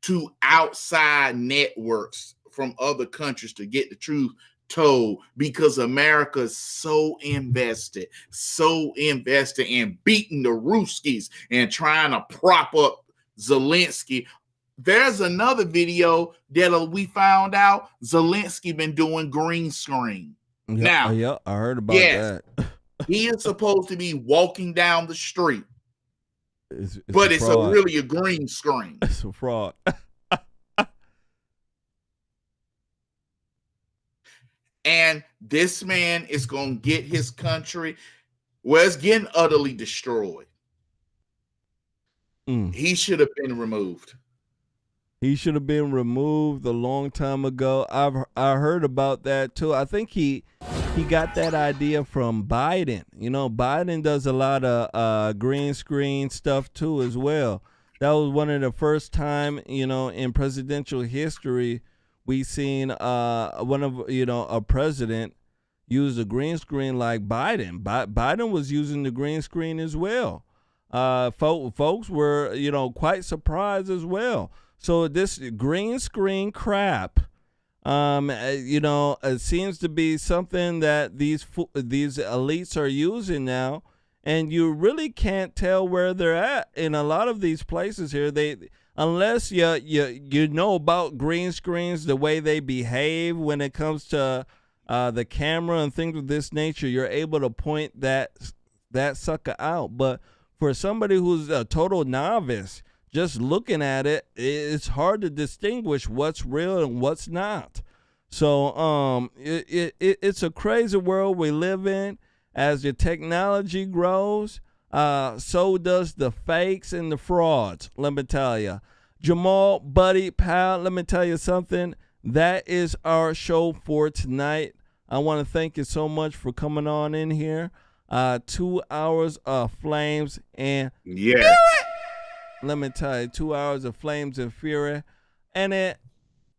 to outside networks from other countries to get the truth told, because America is so invested in beating the Ruskies and trying to prop up Zelensky. There's another video that we found out Zelensky been doing green screen. Yeah, I heard about that. He is supposed to be walking down the street, it's really a green screen. It's a fraud. And this man is going to get his country, it's getting utterly destroyed. He should have been removed. He should have been removed a long time ago. I heard about that too. I think he got that idea from Biden. Biden does a lot of green screen stuff too as well. That was one of the first time, in presidential history we seen a president use a green screen like Biden. Biden was using the green screen as well. Folks were quite surprised as well. So this green screen crap, it seems to be something that these elites are using now, and you really can't tell where they're at in a lot of these places here. Unless you know about green screens, the way they behave when it comes to the camera and things of this nature, you're able to point that sucker out. But for somebody who's a total novice, just looking at it, it's hard to distinguish what's real and what's not. So it's a crazy world we live in. As the technology grows, so does the fakes and the frauds, let me tell you. Jamal, buddy, pal, let me tell you something. That is our show for tonight. I want to thank you so much for coming on in here. 2 hours of flames and yes. Let me tell you, 2 hours of flames and fury. And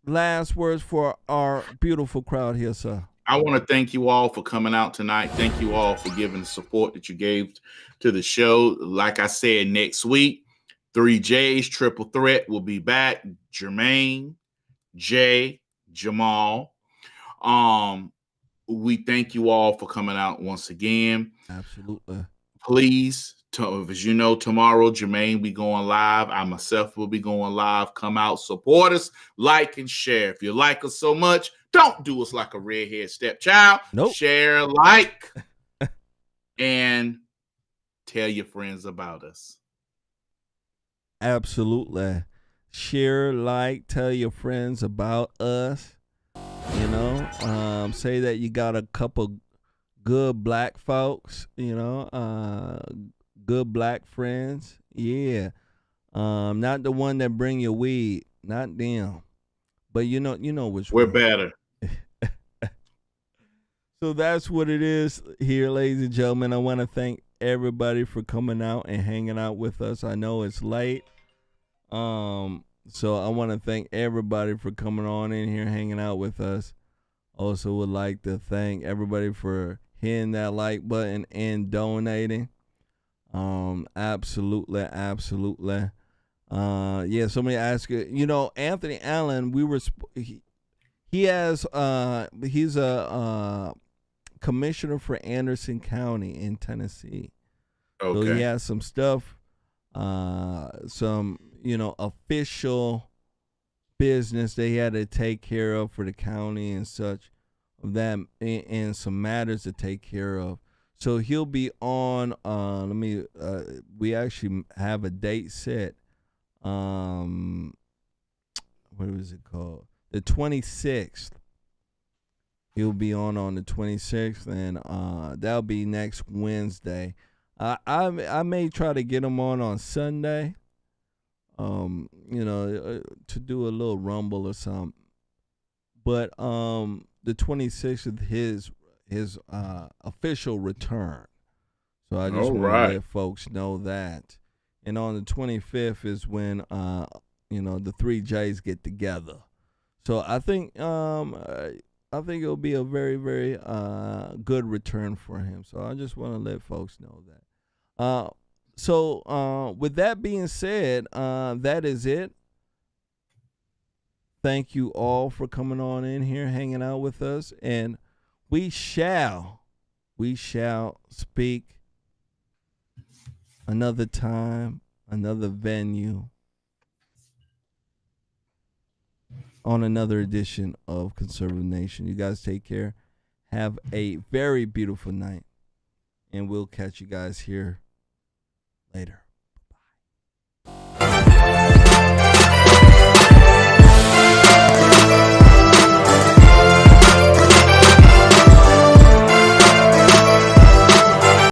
last words for our beautiful crowd here, sir. I want to thank you all for coming out tonight. Thank you all for giving the support that you gave to the show. Like I said, next week, 3J's Triple Threat will be back. Jermain, Jay, Jamal. We thank you all for coming out once again. Absolutely. Please, as you know, tomorrow, Jermain will be going live. I myself will be going live. Come out, support us, like and share. If you like us so much, don't do us like a redhead stepchild. Nope. Share, like, and tell your friends about us. Absolutely. Share, like, tell your friends about us. Say that you got a couple good black folks, good black friends. Yeah. Not the one that bring you weed, not them. But you know which We're one. better. So that's what it is here, ladies and gentlemen. I want to thank everybody for coming out and hanging out with us. I know it's late. So I want to thank everybody for coming on in here, hanging out with us. Also would like to thank everybody for hitting that like button and donating. Absolutely. Yeah, somebody asked, Anthony Allen, he's a commissioner for Anderson County in Tennessee. Okay. So he has some stuff, some official business that he had to take care of for the county and such of that, and some matters to take care of. So he'll be on. We actually have a date set. What was it called? The 26th. He'll be on the 26th, and that'll be next Wednesday. I may try to get him on Sunday. To do a little rumble or something. But the 26th is his official return. So I just want to let folks know that. And on the 25th is when the 3 J's get together. So I think it'll be a very, very good return for him. So I just want to let folks know that. So with that being said, that is it. Thank you all for coming on in here, hanging out with us, and we shall speak another time, another venue, on another edition of Conservative Nation. You guys take care. Have a very beautiful night, and we'll catch you guys here later. Bye-bye.